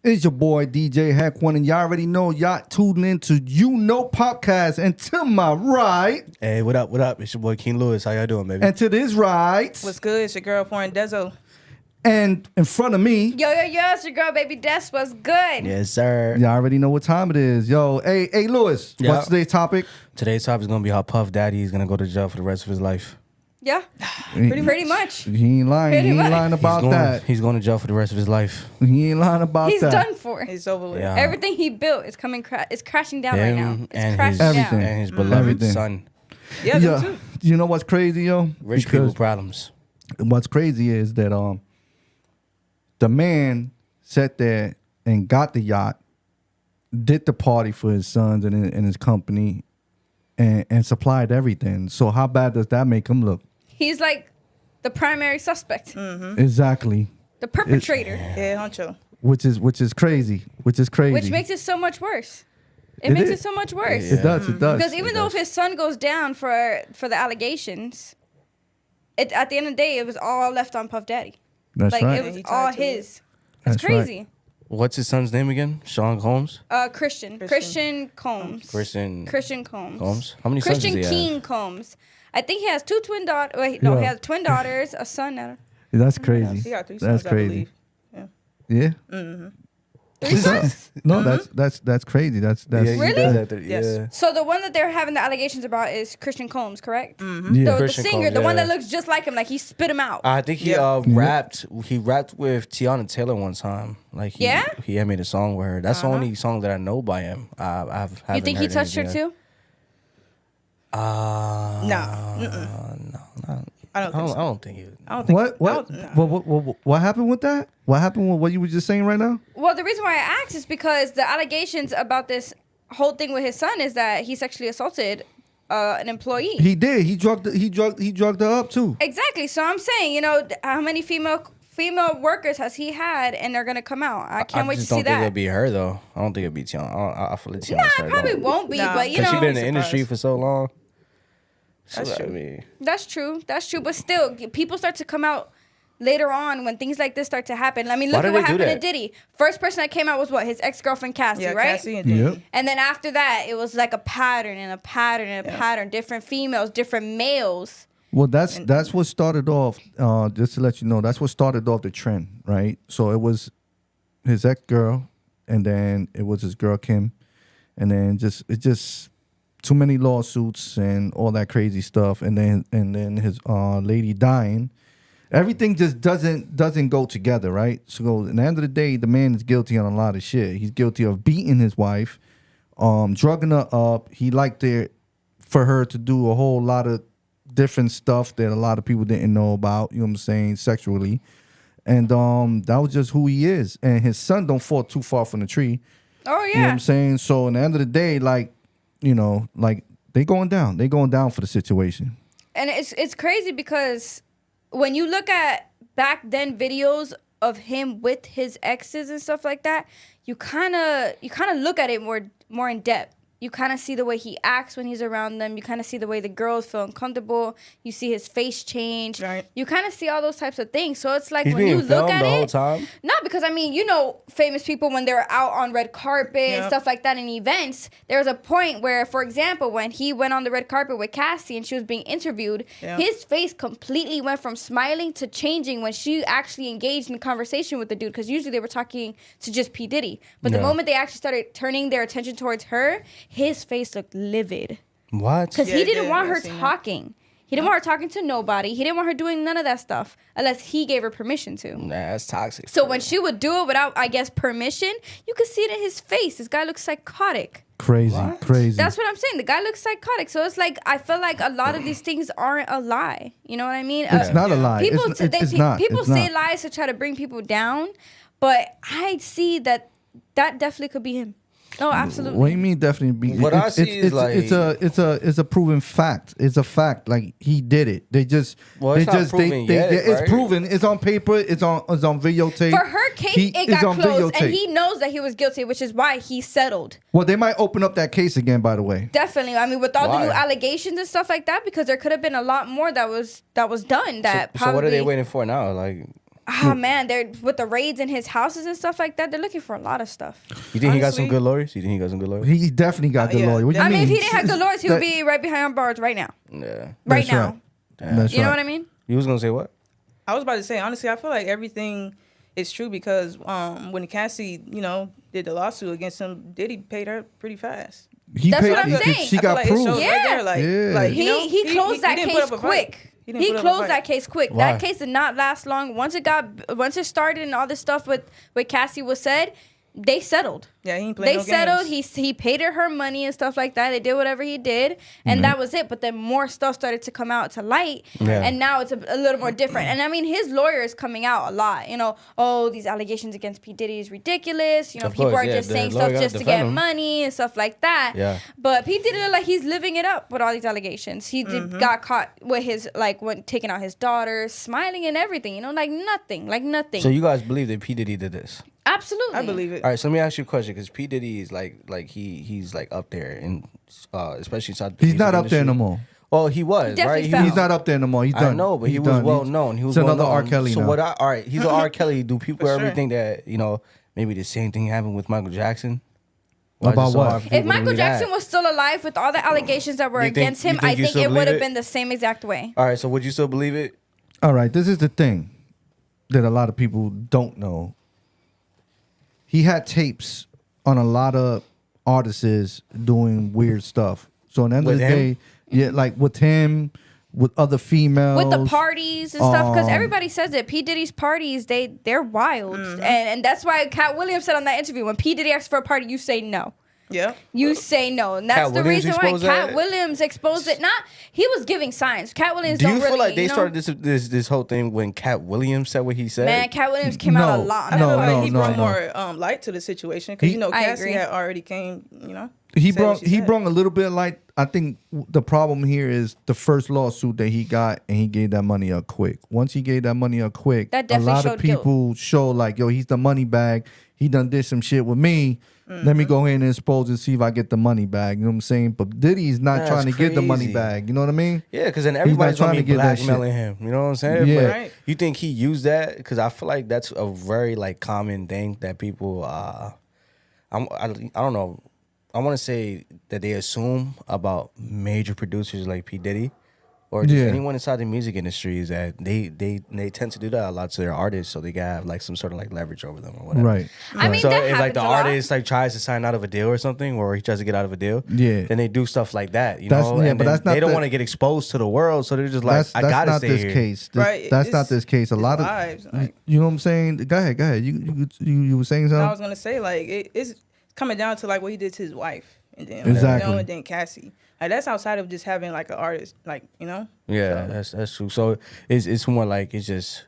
It's your boy DJ Hack One, and y'all already know y'all tuned in to Podcast. And to my right, hey, what up? What up? It's your boy King Lewis. How y'all doing, baby? And to this right, what's good? It's your girl Pouring Dezo. And in front of me, yo, it's your girl, baby Des. What's good? Yes, sir. Y'all already know what time it is. Yo, hey, Lewis, what's today's topic? Today's topic is gonna be how Puff Daddy is gonna go to jail for the rest of his life. Yeah, pretty much. He ain't lying. He ain't lying about that. He's going to jail for the rest of his life. He ain't lying about He's that. He's done for. He's over with. Yeah. Everything he built is it's crashing down right now. It's crashing everything. down. And his beloved son. Yeah, them too. You know what's crazy, yo? Rich people problems. What's crazy is that the man sat there and got the yacht, did the party for his sons and his company, and supplied everything. So how bad does that make him look? He's like the primary suspect. Mm-hmm. Exactly. The perpetrator. Yeah, honcho. Which is crazy. Which makes it so much worse. It makes it so much worse. It does. Because even though if his son goes down for the allegations, at the end of the day, it was all left on Puff Daddy. That's right. It was all his. That's It's crazy. right. What's his son's name again? Sean Combs? Christian Combs. Christian Combs. How many sons does Christian he have? King Combs. I think he has two twin daughters. Wait, no, he has twin daughters, a son. That's crazy. He got 3 sons, That's crazy. I believe. Yeah. Mm-hmm. 3 sons? No, that's crazy. That's Really? Yes. Yeah. So the one that they're having the allegations about is Christian Combs, correct? Mm-hmm. Yeah. The Christian singer, Combs, the one yeah. that looks just like him, like he spit him out. I think he rapped. He rapped with Tiana Taylor one time. Like he had made a song with her. That's the only song that I know by him. You think he touched her too? No. I don't think he. I don't think. What happened with that? What happened with what you were just saying right now? Well, the reason why I asked is because the allegations about this whole thing with his son is that he sexually assaulted an employee. He did. He drugged her up too. Exactly. So I'm saying, how many female workers has he had, and they're gonna come out? I can't wait to see that. I don't think it'll be her though. I don't think it'll be Tiana. I feel like Tiana. Nah, it probably won't be. But she's been in the industry for so long. That's true. I mean, That's true. But still, people start to come out later on when things like this start to happen. I mean, look at what happened to Diddy. First person that came out was what? His ex-girlfriend Cassie, right? Cassie and Diddy. Yep. And then after that, it was like a pattern and a pattern and a pattern. Different females, different males. Well, that's what started off. Just to let you know, that's what started off the trend, right? So it was his ex-girl, and then it was his girl Kim, and then it just too many lawsuits and all that crazy stuff, and then his lady dying. Everything just doesn't go together, right? So at the end of the day, the man is guilty on a lot of shit. He's guilty of beating his wife, drugging her up. He liked for her to do a whole lot of different stuff that a lot of people didn't know about, you know what I'm saying, sexually. And that was just who he is. And his son don't fall too far from the tree. Oh, yeah. You know what I'm saying? So in the end of the day, they going down. They going down for the situation. And it's crazy because when you look at back then videos of him with his exes and stuff like that, you kind of look at it more in depth. You kind of see the way he acts when he's around them. You kind of see the way the girls feel uncomfortable. You see his face change. Right. You kind of see all those types of things. So it's like he's when you being look filmed at the it. whole time? No, because I mean, famous people when they're out on red carpet and stuff like that in events, there's a point where, for example, when he went on the red carpet with Cassie and she was being interviewed, his face completely went from smiling to changing when she actually engaged in conversation with the dude, because usually they were talking to just P Diddy. But the moment they actually started turning their attention towards her, his face looked livid. What? Because he didn't want her talking. He didn't want her talking to nobody. He didn't want her doing none of that stuff unless he gave her permission to. Nah, that's toxic. So when she would do it without, I guess, permission, you could see it in his face. This guy looks psychotic. Crazy. That's what I'm saying. The guy looks psychotic. So it's like, I feel like a lot of these things aren't a lie. You know what I mean? It's not a lie. People It's not. People say lies to try to bring people down, but I see that definitely could be him. Oh, absolutely. What do you mean definitely be? What I see is like it's a proven fact. It's a fact. Like he did it. It's proven. It's on paper. It's on videotape. For her case, it got closed, and he knows that he was guilty, which is why he settled. Well, they might open up that case again. By the way, definitely. I mean, with all the new allegations and stuff like that, because there could have been a lot more that was done. So what are they waiting for now? Like, man, they're with the raids in his houses and stuff like that. They're looking for a lot of stuff. You think he got some good lawyers? He definitely got good lawyers. What do you mean? If he didn't have good lawyers, he would be right behind bars right now. Yeah. Right now. Right. You know what I mean? You was gonna say what? I was about to say, honestly, I feel like everything is true because when Cassie, did the lawsuit against him, Diddy paid her pretty fast. That's what I'm saying. She got proof. He closed that case quick. He closed that case quick. Why? That case did not last long. Once it started and all this stuff with Cassie was said, they settled. Yeah, he ain't playing no settled. games. He paid her money and stuff like that. They did whatever he did, and that was it. But then more stuff started to come out to light, and now it's a little more different. And I mean, his lawyer is coming out a lot. These allegations against P Diddy is ridiculous. People are just saying stuff just to get money and stuff like that. Yeah. But P Diddy look like he's living it up with all these allegations. He got caught with his when taking out his daughter, smiling and everything. Like nothing. So you guys believe that P Diddy did this? Absolutely, I believe it. All right, so let me ask you a question because P Diddy is he's like up there, and especially inside. He's not up there no more. Well, he was right. He's not up there no more. He's done. I know, but he was well known. He was another R. Kelly. So now. all right, he's an R. Kelly. Do people ever think that maybe the same thing happened with Michael Jackson? About what? If Michael Jackson was still alive with all the allegations that were against him, I think it would have been the same exact way. All right, so would you still believe it? All right, this is the thing that a lot of people don't know. He had tapes on a lot of artists doing weird stuff. So at the end of the day, like with him, with other females, with the parties and stuff, because everybody says it. P Diddy's parties, they're wild, and that's why Cat Williams said on that interview, when P Diddy asks for a party, you say no. Yeah. You say no. And that's the reason why Cat Williams exposed it. He was giving signs. Cat Williams Do you feel like they started this whole thing when Cat Williams said what he said? Man, Cat Williams came out a lot. I feel like he brought more light to the situation because Cassie had already came, He brought a little bit of light. I think the problem here is the first lawsuit that he got, and he gave that money up quick. Once he gave that money up quick, a lot of people show like, yo, he's the money bag. He done did some shit with me. Let me go ahead and expose and see if I get the money back. You know what I'm saying? But Diddy's not trying to get the money back. You know what I mean? Yeah, because then everybody's trying to get blackmailing him. You know what I'm saying? Yeah. But you think he used that? Because I feel like that's a very common thing that people. I don't know. I want to say that they assume about major producers like P Diddy. Or just anyone inside the music industry is that they tend to do that a lot to their artists, so they can have some sort of leverage over them or whatever. Right. I mean, so that if the artist tries to sign out of a deal or something, or he tries to get out of a deal, then they do stuff like that. You know, and but they don't want to get exposed to the world, so they're just like, I gotta stay here. That's not this case. A lot of lives, you know what I'm saying. Go ahead. You were saying something. I was gonna say it's coming down to what he did to his wife, and then and then Cassie. That's outside of just having an artist, Yeah, so. That's true. So it's more it's just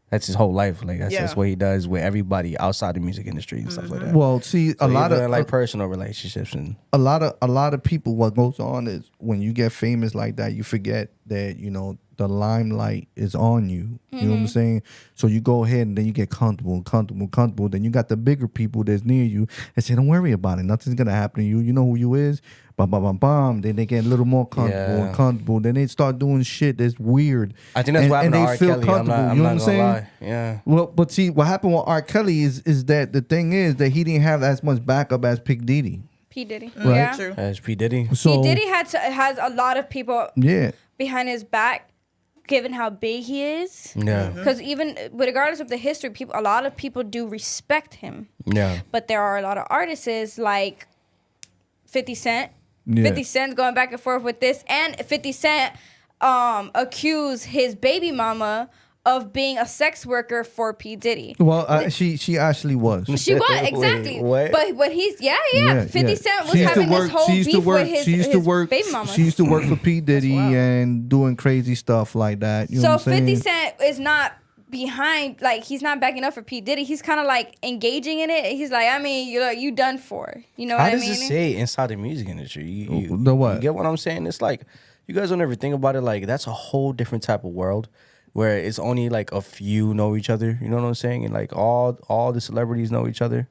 that's his whole life. That's what he does with everybody outside the music industry and stuff like that. Well, see, a lot of personal relationships and a lot of people. What goes on is when you get famous like that, you forget that the limelight is on you. You know what I'm saying? So you go ahead and then you get comfortable. Then you got the bigger people that's near you and say, don't worry about it. Nothing's going to happen to you. You know who you is. Bam. Then they get a little more comfortable. Then they start doing shit that's weird. I think that's what happened to R. Kelly. Comfortable. You know what I'm saying? Lie. Yeah. Well, but see, what happened with R. Kelly is that the thing is that he didn't have as much backup as P Diddy. P Diddy. Right? Yeah. True. As P Diddy. So, P Diddy has a lot of people behind his back. Given how big he is, because even regardless of the history, a lot of people do respect him. Yeah, but there are a lot of artists like 50 Cent. 50 Cent's going back and forth with this, and 50 Cent accused his baby mama of being a sex worker for P Diddy. Well, she actually was. She was, exactly. Wait, but he's 50 Cent was having this whole beef with his baby mama. She used to work for P Diddy and doing crazy stuff like that. You know what I'm saying? 50 Cent is not behind, he's not backing up for P Diddy. He's kind of engaging in it. He's like, I mean, you done for. You know what I mean? How does it say inside the music industry? You what? You get what I'm saying? It's you guys don't ever think about it. That's a whole different type of world where it's only a few know each other. You know what I'm saying? And all the celebrities know each other.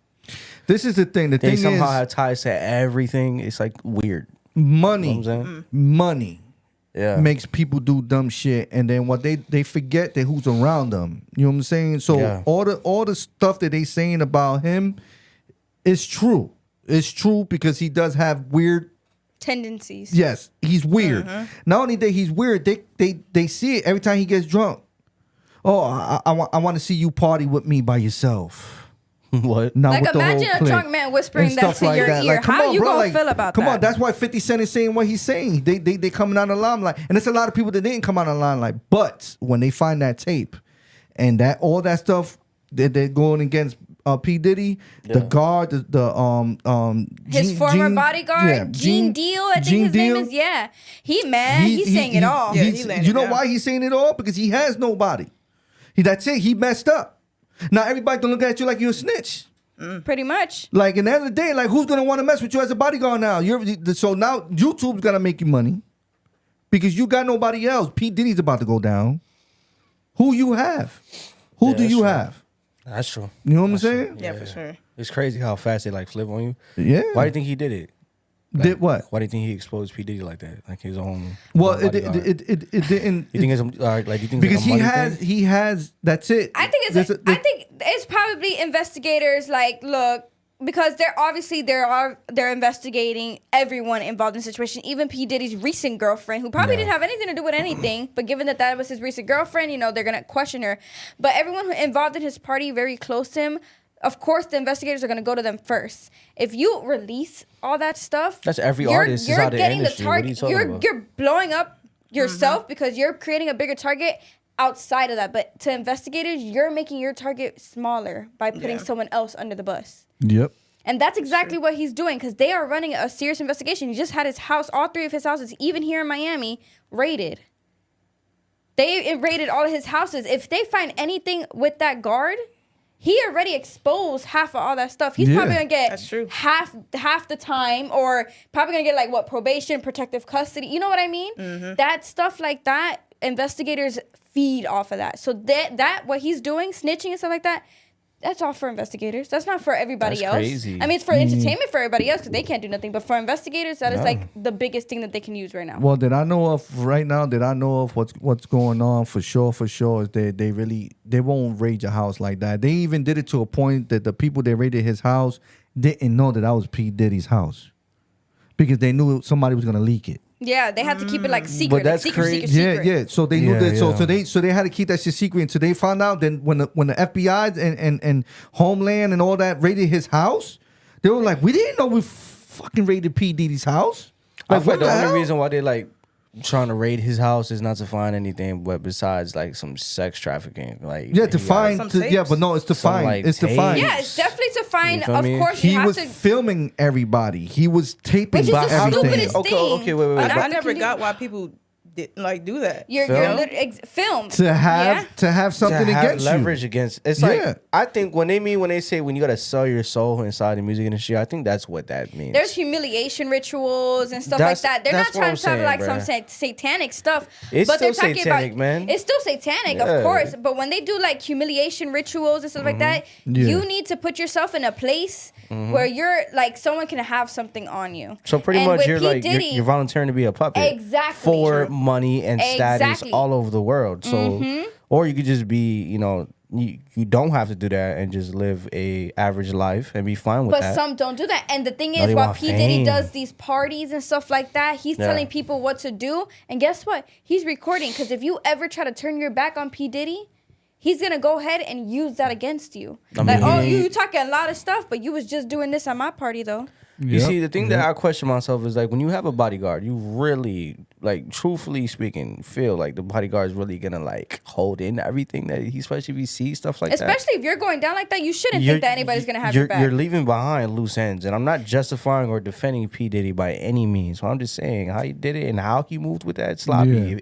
This is the thing. The they thing somehow is, have ties to everything. It's weird. Money. You know what I'm saying? Money. makes people do dumb shit, and then what they forget that who's around them. You know what I'm saying? So all the stuff that they saying about him is true. It's true because he does have weird tendencies. Yes, he's weird. Not only that he's weird, they see it every time he gets drunk. Oh, I want to see you party with me by yourself. What? Now, like with the imagine whole a clique drunk man whispering and that stuff to like your that. ear. Like, come How on, you bro, gonna like, feel about come that? on, that's why 50 Cent is saying what he's saying. They coming out of the limelight, and there's a lot of people that didn't come out of the limelight. But when they find that tape and that all that stuff that they're going against P Diddy, the guard, his former bodyguard, Gene Deal, I think his name is. Yeah, he's saying it all. Yeah, you know why he's saying it all? Because he has nobody. That's it. He messed up. Now everybody can look at you like you're a snitch. Pretty much. Like, in the end of the day, like, who's gonna want to mess with you as a bodyguard now? So now YouTube's gonna make you money because you got nobody else. P Diddy's about to go down. Who you have? Who do you have? That's true. You know what I'm saying? Yeah, for sure. It's crazy how fast they like flip on you. Yeah. Why do you think he did it? Like, Did what? Why do you think he exposed P Diddy like that? Like his own. Well, own bodyguard? it didn't. You think it's like? Do you think Because it's like a money thing? he has. That's it. I think I think it's probably investigators. Like, look, because they're investigating everyone involved in the situation, even P Diddy's recent girlfriend, who probably didn't have anything to do with anything, but given that was his recent girlfriend, they're gonna question her. But everyone who involved in his party, very close to him, of course, the investigators are gonna go to them first. If you release all that stuff, that's every artist is out of the industry. What are you talking about? You're blowing up yourself because you're creating a bigger target outside of that. But to investigators, you're making your target smaller by putting someone else under the bus. Yep. And that's exactly what he's doing because they are running a serious investigation. He just had his house, all 3 of his houses, even here in Miami, raided. They raided all of his houses. If they find anything with that guard, he already exposed half of all that stuff. He's probably gonna get half the time, or probably gonna get probation, protective custody. You know what I mean? That stuff like that, investigators feed off of that. So that what he's doing, snitching and stuff like that, that's all for investigators. That's not for everybody else. Crazy. I mean, it's for entertainment for everybody else because they can't do nothing. But for investigators, that is the biggest thing that they can use right now. Well, that I know of right now, what's going on for sure is they won't raid your house like that. They even did it to a point that the people that raided his house didn't know that was P Diddy's house because they knew somebody was gonna leak it. Yeah, they had to keep it secret. But that's secret. Yeah. So they knew that. So they had to keep that shit secret until they found out. Then when the FBI and Homeland and all that raided his house, they were like, we didn't know we fucking raided P Diddy's house. I feel like the only reason why they trying to raid his house is not to find anything, but besides some sex trafficking, to find, but no, it's to find, it's to find. Yeah, it's definitely to find. Of course, he was filming everybody. He was taping which is the everything. stupidest thing. Okay, wait. I never got why people did do that. You're literally filmed to have something against leverage you. Against. It's I think when they say when you gotta sell your soul inside the music industry, I think that's what that means. There's humiliation rituals and stuff like that. They're not trying to talk some satanic stuff, it's but still they're talking satanic, about man. It's still satanic, of course. But when they do humiliation rituals and stuff like that, you need to put yourself in a place where you're someone can have something on you. So pretty much you're you're volunteering to be a puppet, exactly, for money and status all over the world. So, or you could just be, you don't have to do that and just live a average life and be fine with that. But some don't do that. And the thing is, while P Diddy does these parties and stuff like that, he's telling people what to do. And guess what? He's recording, because if you ever try to turn your back on P Diddy, he's gonna go ahead and use that against you. You talking a lot of stuff, but you was just doing this at my party though. You see, the thing that I question myself is when you have a bodyguard, you really, truthfully speaking, feel like the bodyguard is really gonna hold in everything that he's, especially if he sees stuff like that. Especially if you're going down like that, you shouldn't think that anybody's gonna have your back. You're leaving behind loose ends, and I'm not justifying or defending P Diddy by any means. So I'm just saying how he did it and how he moved with that sloppy.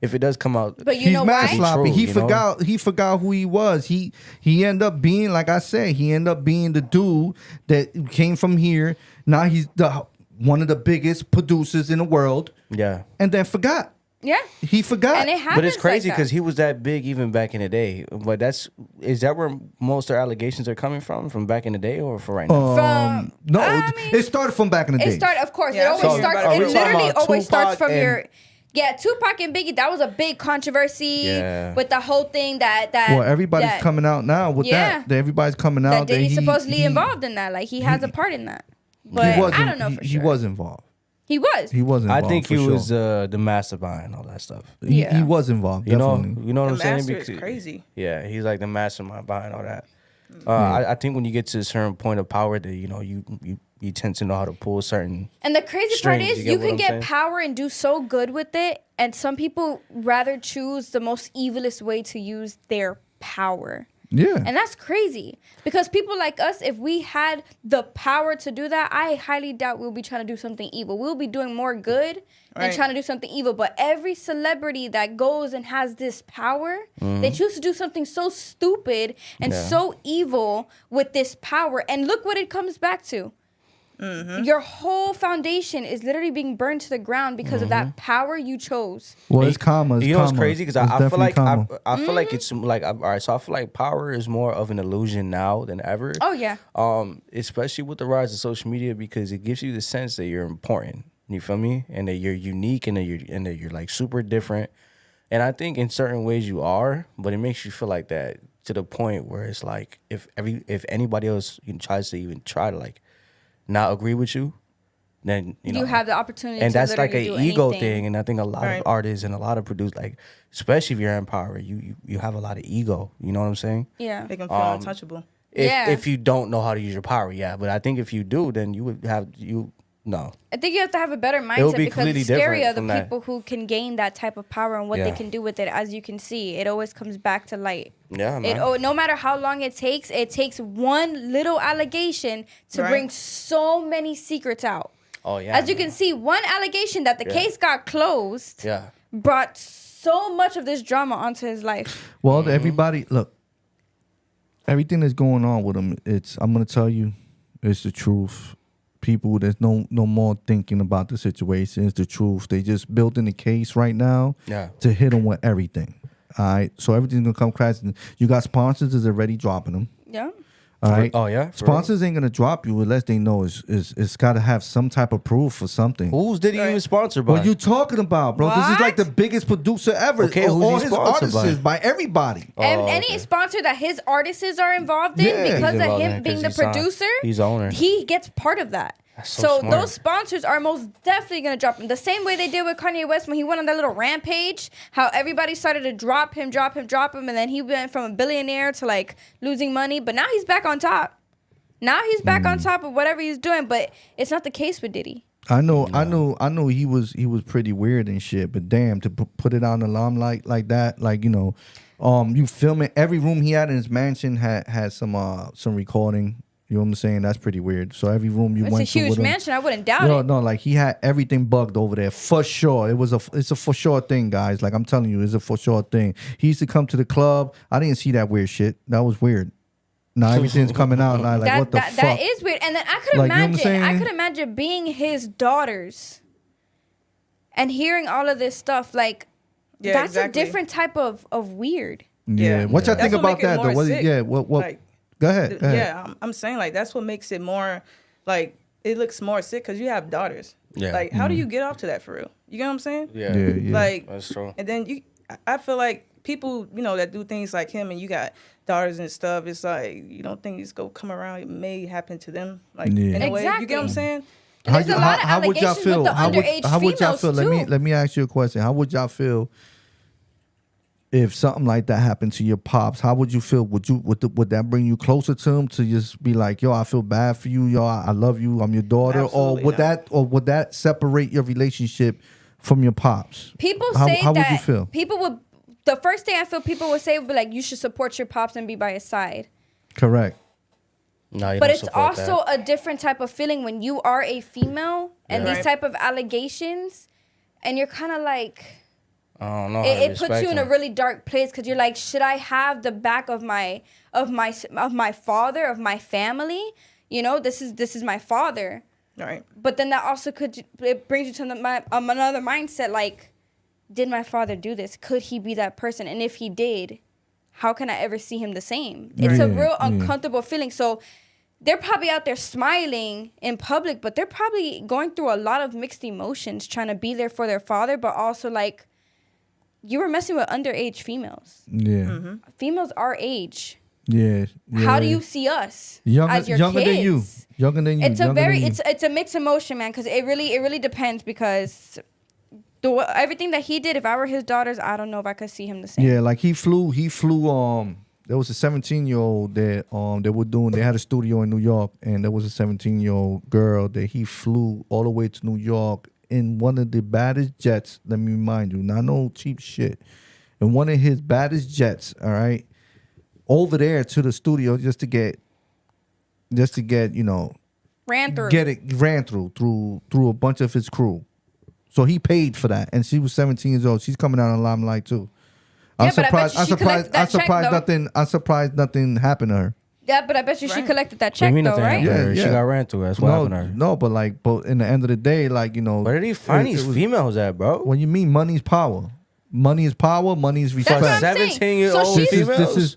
If it does come out, but he's mad sloppy. True, he forgot who he was. He ended up being, like I said, the dude that came from here. Now he's one of the biggest producers in the world. Yeah, and then forgot. Yeah, he forgot. And it happens. But it's crazy because he was that big even back in the day. But is that where most of our allegations are coming from back in the day, or for right now? It started from back in the day. It started, of course. It always starts. It literally always starts from your. Yeah, Tupac and Biggie, that was a big controversy with the whole thing that well, everybody's coming out now with that. Everybody's coming out that he's supposedly involved in that. Like, he has a part in that. But I don't know for sure. He was involved. He was. He was involved. I think he was the master behind all that stuff. He was involved. You know what I'm saying? Because it's crazy. Yeah, he's like the mastermind behind all that. I think when you get to a certain point of power, that you tend to know how to pull certain. And the crazy part is, you can get power and do so good with it, and some people rather choose the most evilest way to use their power. Yeah. And that's crazy, because people like us, if we had the power to do that, I highly doubt we'll be trying to do something evil. We'll be doing more good than trying to do something evil. But every celebrity that goes and has this power, they choose to do something so stupid and so evil with this power. And look what it comes back to. Your whole foundation is literally being burned to the ground because of that power you chose. Well, it's karma. You know what's crazy? Because I feel like I feel like Mm-hmm. it's like, all right. So I feel like power is more of an illusion now than ever. Oh yeah. Especially with the rise of social media, because it gives you the sense that you're important. You feel me? And that you're unique, and that you're like super different. And I think in certain ways you are, but it makes you feel like that to the point where it's like if anybody else tries to even try to like not agree with you, then you have the opportunity and to that's like an ego anything. thing. And I think a lot of artists and a lot of producers, like especially if you're in power, you have a lot of ego. You know what I'm saying? Yeah. Make them feel untouchable. If you don't know how to use your power, but I think if you do, then you would have no. I think you have to have a better would mindset, be because it's completely scary of the different from people who can gain that type of power and what they can do with it. As you can see, it always comes back to light. Yeah, man. No matter how long it takes one little allegation to bring so many secrets out. Oh yeah. As you can see, one allegation that the case got closed brought so much of this drama onto his life. Well, everybody, look, everything that's going on with him, I'm gonna tell you, it's the truth. People, there's no more thinking about the situation. It's the truth. They just building the case right now to hit them with everything. All right, so everything's gonna come crash. You got sponsors that's already dropping them. Yeah. All right. Oh yeah. Sponsors ain't gonna drop you unless they know it's got to have some type of proof or something. Who's did he even sponsor by? What you talking about, bro? This is like the biggest producer ever. Okay, who's all he his sponsored artists by everybody. And any sponsor that his artists are involved in, because of him being the producer, he's owner. He gets part of that. So smart. Those sponsors are most definitely going to drop him. The same way they did with Kanye West when he went on that little rampage, how everybody started to drop him, and then he went from a billionaire to like losing money. But now he's back on top. Now he's back on top of whatever he's doing, but it's not the case with Diddy. I know he was pretty weird and shit, but damn, to put it out in the limelight like that, like, you filming every room he had in his mansion had some recording. You know what I'm saying? That's pretty weird. So every room you went to, it's a huge mansion. I wouldn't doubt it. No, like he had everything bugged over there for sure. It's a for sure thing, guys. Like I'm telling you, it's a for sure thing. He used to come to the club. I didn't see that weird shit. That was weird. Now everything's coming out, and I like, what the fuck? That is weird. And then I could imagine being his daughters and hearing all of this stuff. Like, that's a different type of weird. Yeah. What y'all think about that, though? What? Like, go ahead. Yeah, I'm saying, like, that's what makes it more, like, it looks more sick because you have daughters. Yeah. Like, how do you get off to that for real? You get what I'm saying? Yeah. Like, that's true. And then I feel like people, that do things like him, and you got daughters and stuff, it's like, you don't think it's going to come around. It may happen to them. Like, in a way. You get what I'm saying? There's a lot of allegations with the underage how would y'all feel? females, too. Let me ask you a question. How would y'all feel if something like that happened to your pops? How would you feel? Would that bring you closer to him, to just be like, yo, I feel bad for you, yo, I love you, I'm your daughter? Absolutely would that separate your relationship from your pops? People say how that would you feel? People would. The first thing I feel people would say would be like, you should support your pops and be by his side. Correct. No, but it's also a different type of feeling when you are a female and these type of allegations, and you're kind of like, I don't know. It puts you in a really dark place, because you're like, should I have the back of my father, of my family? This is my father. Right. But then that also it brings you to another mindset, like, did my father do this? Could he be that person? And if he did, how can I ever see him the same? It's a real uncomfortable feeling. So they're probably out there smiling in public, but they're probably going through a lot of mixed emotions, trying to be there for their father, but also like, you were messing with underage females. Yeah. Females our age. Yeah. How do you see us as your younger kids? than you? Younger than you. It's a mixed emotion, man, because it really depends, because everything that he did, if I were his daughters, I don't know if I could see him the same. Yeah, like he flew there was a 17-year-old that they had a studio in New York, and there was a 17-year-old girl that he flew all the way to New York in one of the baddest jets, let me remind you, not no cheap shit. In one of his baddest jets, all right, over there to the studio just to get, you know, ran through a bunch of his crew. So he paid for that, and she was 17 years old. She's coming out in the limelight too. I'm surprised nothing happened to her. Yeah, but I bet you she collected that check though, right? Yeah. She got ran through. That's what happened to her. No, but in the end of the day, like, you know, where did he find these females at, bro? What you mean? Money's power. Money is power. Money is respect. That's what I'm saying. 17-year-old females.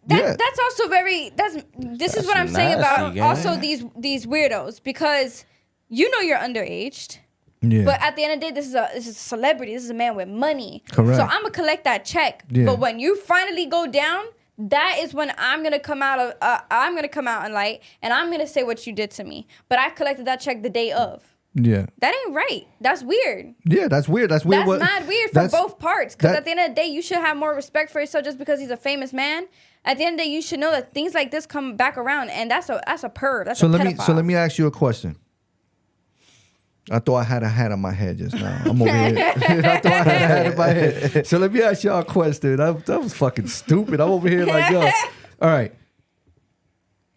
That's also very. This is what I'm saying about also these weirdos, because you know you're underaged. Yeah. But at the end of the day, this is a celebrity. This is a man with money. Correct. So I'm gonna collect that check. Yeah. But when you finally go down, that is when I'm gonna come out in light, and I'm gonna say what you did to me. But I collected that check the day of. Yeah. That ain't right. That's weird. Yeah, that's weird. That's weird. That's mad weird for both parts. Because at the end of the day, you should have more respect for yourself just because he's a famous man. At the end of the day, you should know that things like this come back around, and that's a perv. That's a pedophile. So let me ask you a question. I thought I had a hat on my head just now. I'm over here. I thought I had a hat in my head. So let me ask y'all a question. That was fucking stupid. I'm over here like, yo. All right.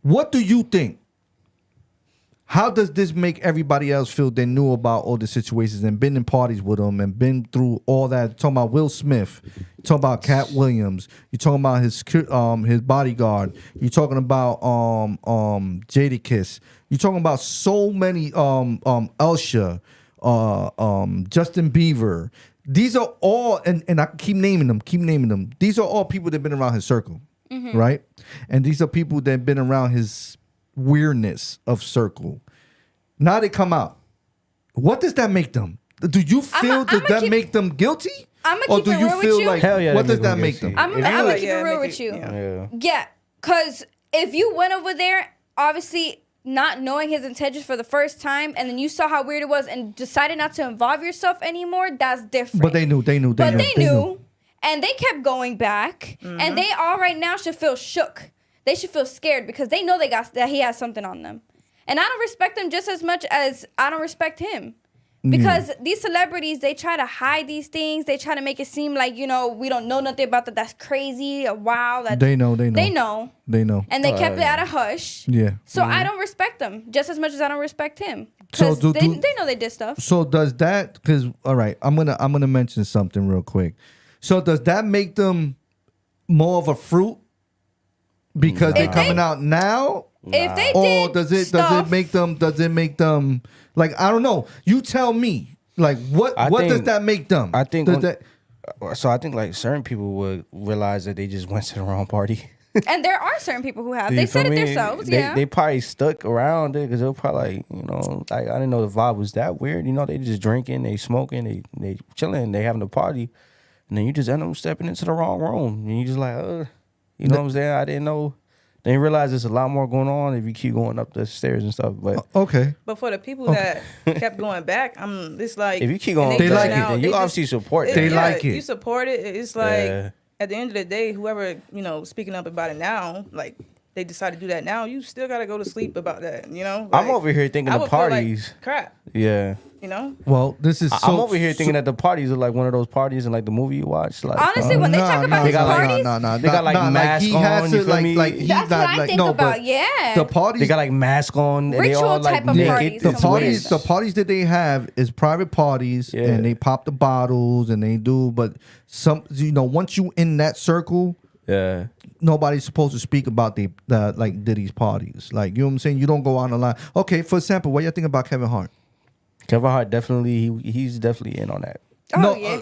What do you think? How does this make everybody else feel they knew about all the situations and been in parties with them and been through all that? You're talking about Will Smith. You're talking about Cat Williams. You're talking about his bodyguard. You're talking about Jadakiss. You're talking about so many Elsha, Justin Bieber. These are all, and I keep naming them. These are all people that have been around his circle, right? And these are people that have been around his weirdness of circle. Now they come out. What does that make them? Do you feel that make them guilty? I'm gonna keep it real with you. Hell yeah, what does that make them? I'm gonna keep it real with you. Yeah, because if you went over there, obviously not knowing his intentions for the first time, and then you saw how weird it was and decided not to involve yourself anymore, that's different. But they knew. And they kept going back, and they all right now should feel shook. They should feel scared because they know that he has something on them. And I don't respect them just as much as I don't respect him. Because these celebrities, they try to hide these things. They try to make it seem like, you know, we don't know nothing about that. That's crazy. Wow. They know. And they kept it at a hush. Yeah. So I don't respect them just as much as I don't respect him. Because they know they did stuff. So does that, because, all right, I'm gonna mention something real quick. So does that make them more of a fruit? Because they're coming out now? If they or did does it make them like, I don't know. You tell me. Like what does that make them? I think I think like certain people would realize that they just went to the wrong party. And there are certain people who have. They said it themselves, They probably stuck around it because they're probably like, you know, like, I didn't know the vibe was that weird. You know, they just drinking, they smoking, they chilling, they having a party. And then you just end up stepping into the wrong room. And you just like, you know what I'm saying? I didn't know. They didn't realize there's a lot more going on if you keep going up the stairs and stuff. But okay. But for the people that kept going back, it's like, if you keep going, they like it. Then you obviously support that. They like it. You support it. It's like at the end of the day, whoever, you know, speaking up about it now, like they decide to do that now, you still gotta go to sleep about that. You know, like, I'm over here thinking the parties. Like crap. Yeah. You know. Well, this is. I'm over here thinking that the parties are like one of those parties in like the movie you watch. Like, honestly, when they talk about his parties, they got like masks on. You feel me? That's what I think about. Yeah. The parties, they got like masks on. And they all like naked. The parties that they have is private parties, and they pop the bottles and they do. But some, you know, once you in that circle, nobody's supposed to speak about the like Diddy's parties. Like, you know what I'm saying? You don't go on the line. Okay, for example, what you think about Kevin Hart? Kevin Hart definitely he's definitely in on that. Oh, yeah.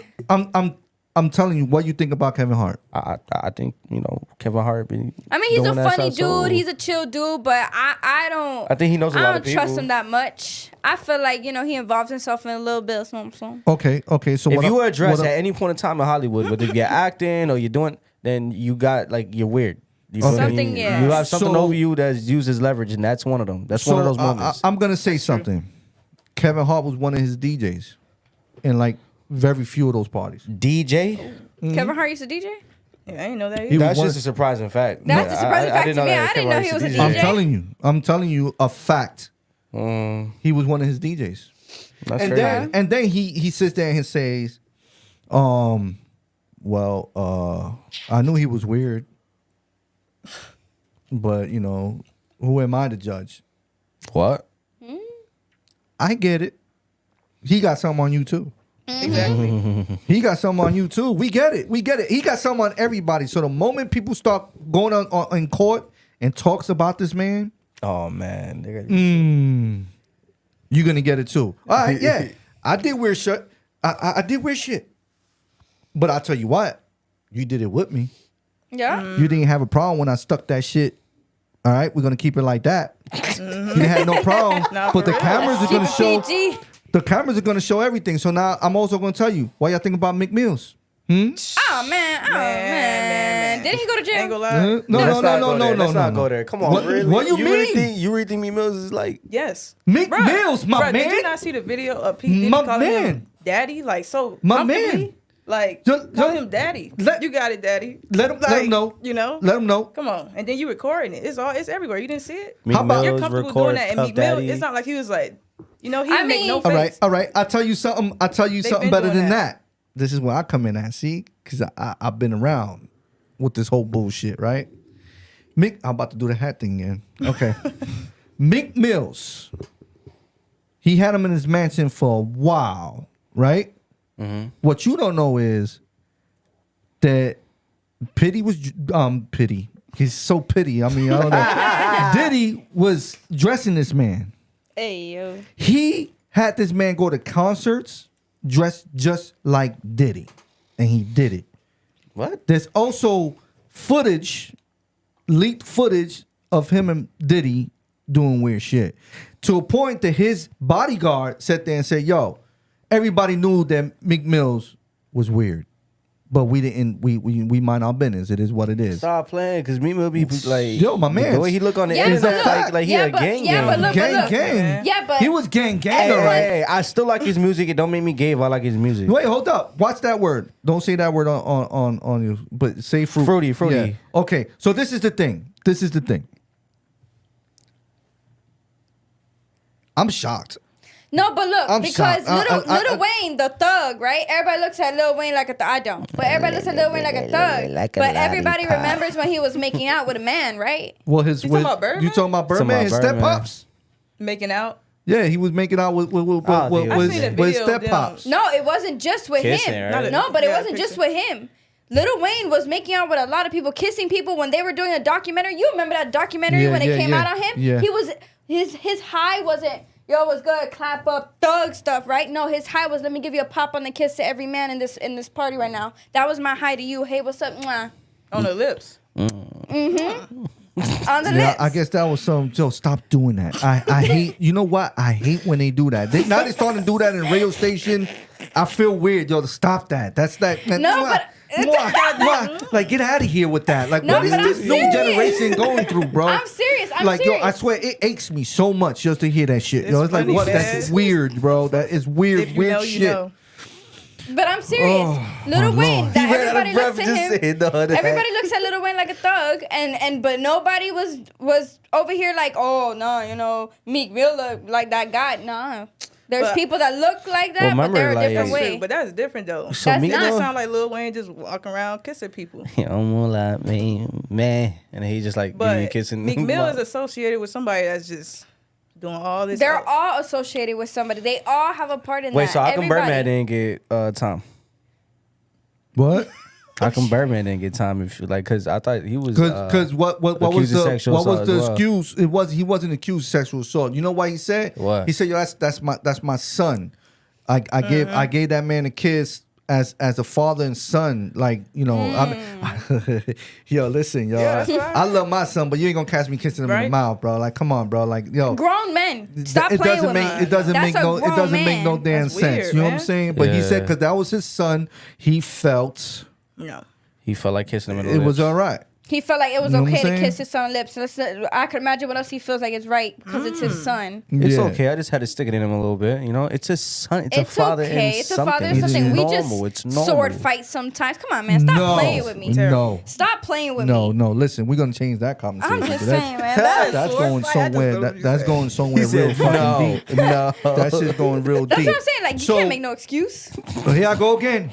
I'm telling you, what you think about Kevin Hart? I think Kevin Hart. I mean, he's a funny dude. He's a chill dude, but I don't. I think he knows a lot of people. I don't trust him that much. I feel like he involves himself in a little bit of something. Okay. So if you were addressed at any point in time in Hollywood, whether you're acting or you're doing, then you got you're weird. You have something over you that's used as leverage, and that's one of them. That's one of those moments. I'm gonna say something. Kevin Hart was one of his DJs, in very few of those parties. DJ? Mm-hmm. Kevin Hart used to DJ? Yeah, I didn't know that either. That's just a surprising fact. That's a surprising fact to me. I didn't know he was a DJ. I'm telling you a fact. He was one of his DJs. That's crazy. And then he sits there and says, I knew he was weird, but who am I to judge? What? I get it. He got something on you too. Exactly. He got something on you too. We get it. He got something on everybody. So the moment people start going on in court and talks about this man, oh man, you're gonna get it too. All right, yeah. I did weird shit. I did weird shit. But I'll tell you what, you did it with me. Yeah. You didn't have a problem when I stuck that shit. All right, we're gonna keep it like that. You had no problem. But the cameras are gonna show. The cameras are gonna show everything. So now I'm also gonna tell you why y'all think about Meek Mills. Oh man. Didn't he go to jail? No. Let's not go there. Come on, really? What you mean? You really think Meek Mills is like? Yes. Meek Mills, my man. Did you not see the video of P Diddy calling him daddy? My man. Call him daddy. You got it, daddy. Let him know. Let him know. Come on. And then you recording it. It's everywhere. You didn't see it? Meek Mills you're comfortable doing that. And Meek Mills, it's not like he was like, he didn't make no face. All right. I'll tell you something better than that. This is where I come in at, see? Because I've been around with this whole bullshit, right? I'm about to do the hat thing again. Okay. Meek Mills. He had him in his mansion for a while, right? Mm-hmm. What you don't know is that Pity was Pity. He's so pity. I mean, I don't know. Diddy was dressing this man. Hey yo. He had this man go to concerts dressed just like Diddy, and he did it. What? There's also leaked footage of him and Diddy doing weird shit, to a point that his bodyguard sat there and said, "Yo, everybody knew that Meek Mills was weird, but we didn't. We mind our business. It is what it is." Stop playing, because Meek Mill be like, yo, my man. The way he look on the internet, like he a gang. Yeah, but he was gang. Hey, I still like his music. It don't make me gay if I like his music. Wait, hold up. Watch that word. Don't say that word on you, but say fruity. Fruity. Yeah. Okay, so this is the thing. I'm shocked. No, but look, I'm because shocked. Lil Wayne, the thug, right? Everybody looks at Lil Wayne like a thug. I don't. But everybody looks at Lil Wayne like a thug. But everybody remembers when he was making out with a man, right? Well, you talking about Birdman? You talking about Birdman? His step-pops? Making out? Yeah, he was making out with step-pops. No, it wasn't just with him. Right? No, but it wasn't just with him. Lil Wayne was making out with a lot of people, kissing people when they were doing a documentary. You remember that documentary when it came out on him? Yeah. He was his high wasn't, yo, what's good, clap up, thug stuff, right? No, his high was, let me give you a pop on the kiss to every man in this party right now. That was my high to you. Hey, what's up? Mwah. On the lips. Mm-hmm. On the lips. I guess that was some. Joe, stop doing that. I hate. You know what? I hate when they do that. Now they starting to do that in radio station. I feel weird, yo. To stop that. That's that. Man, no, but. Like, get out of here with that. Like, no, what is this new generation going through, bro? I'm serious. Yo, I swear it aches me so much just to hear that shit. Yo, it's like, what? That's weird, bro. That is weird, weird shit. But I'm serious. Lil Wayne, everybody looks at him. Everybody looks at Lil Wayne like a thug, but nobody was over here like, oh no, Meek Mill look like that guy. Nah. There's people that look like that, but they're a different way. But that's different though. So that sound like Lil Wayne just walking around kissing people. He almost like me, man, and he just like giving kissing. Meek Mill is associated with somebody that's just doing all this. They're all associated with somebody. They all have a part in that. Wait, so how come Birdman didn't get time? What? How come Birdman didn't get time? If because I thought he was because what was the excuse? He wasn't accused of sexual assault. You know why he said? What? He said, "Yo, that's my son. I gave that man a kiss as a father and son, like, you know, yo, listen, yo, I love my son, but you ain't gonna catch me kissing him in the mouth, bro. Like, come on, bro. Like, yo, grown men, stop playing with me. It doesn't make no damn sense. Weird, you know what I'm saying? But he said because that was his son, he felt like kissing him in the lips. It was all right. He felt like it was okay to kiss his son's lips. I could imagine what else he feels like is right because it's his son. It's okay. I just had to stick it in him a little bit. You know, it's his son. It's a father okay. and something. It's a father and something. We just sword fight sometimes. Come on, man. Stop playing with me. No. Stop playing with me. No. Listen, we're gonna change that conversation. I'm just saying, man. That's going somewhere. That's going somewhere real fucking deep. No, that shit's going real deep. That's what I'm saying. Like, you can't make no excuse. Well, here I go again.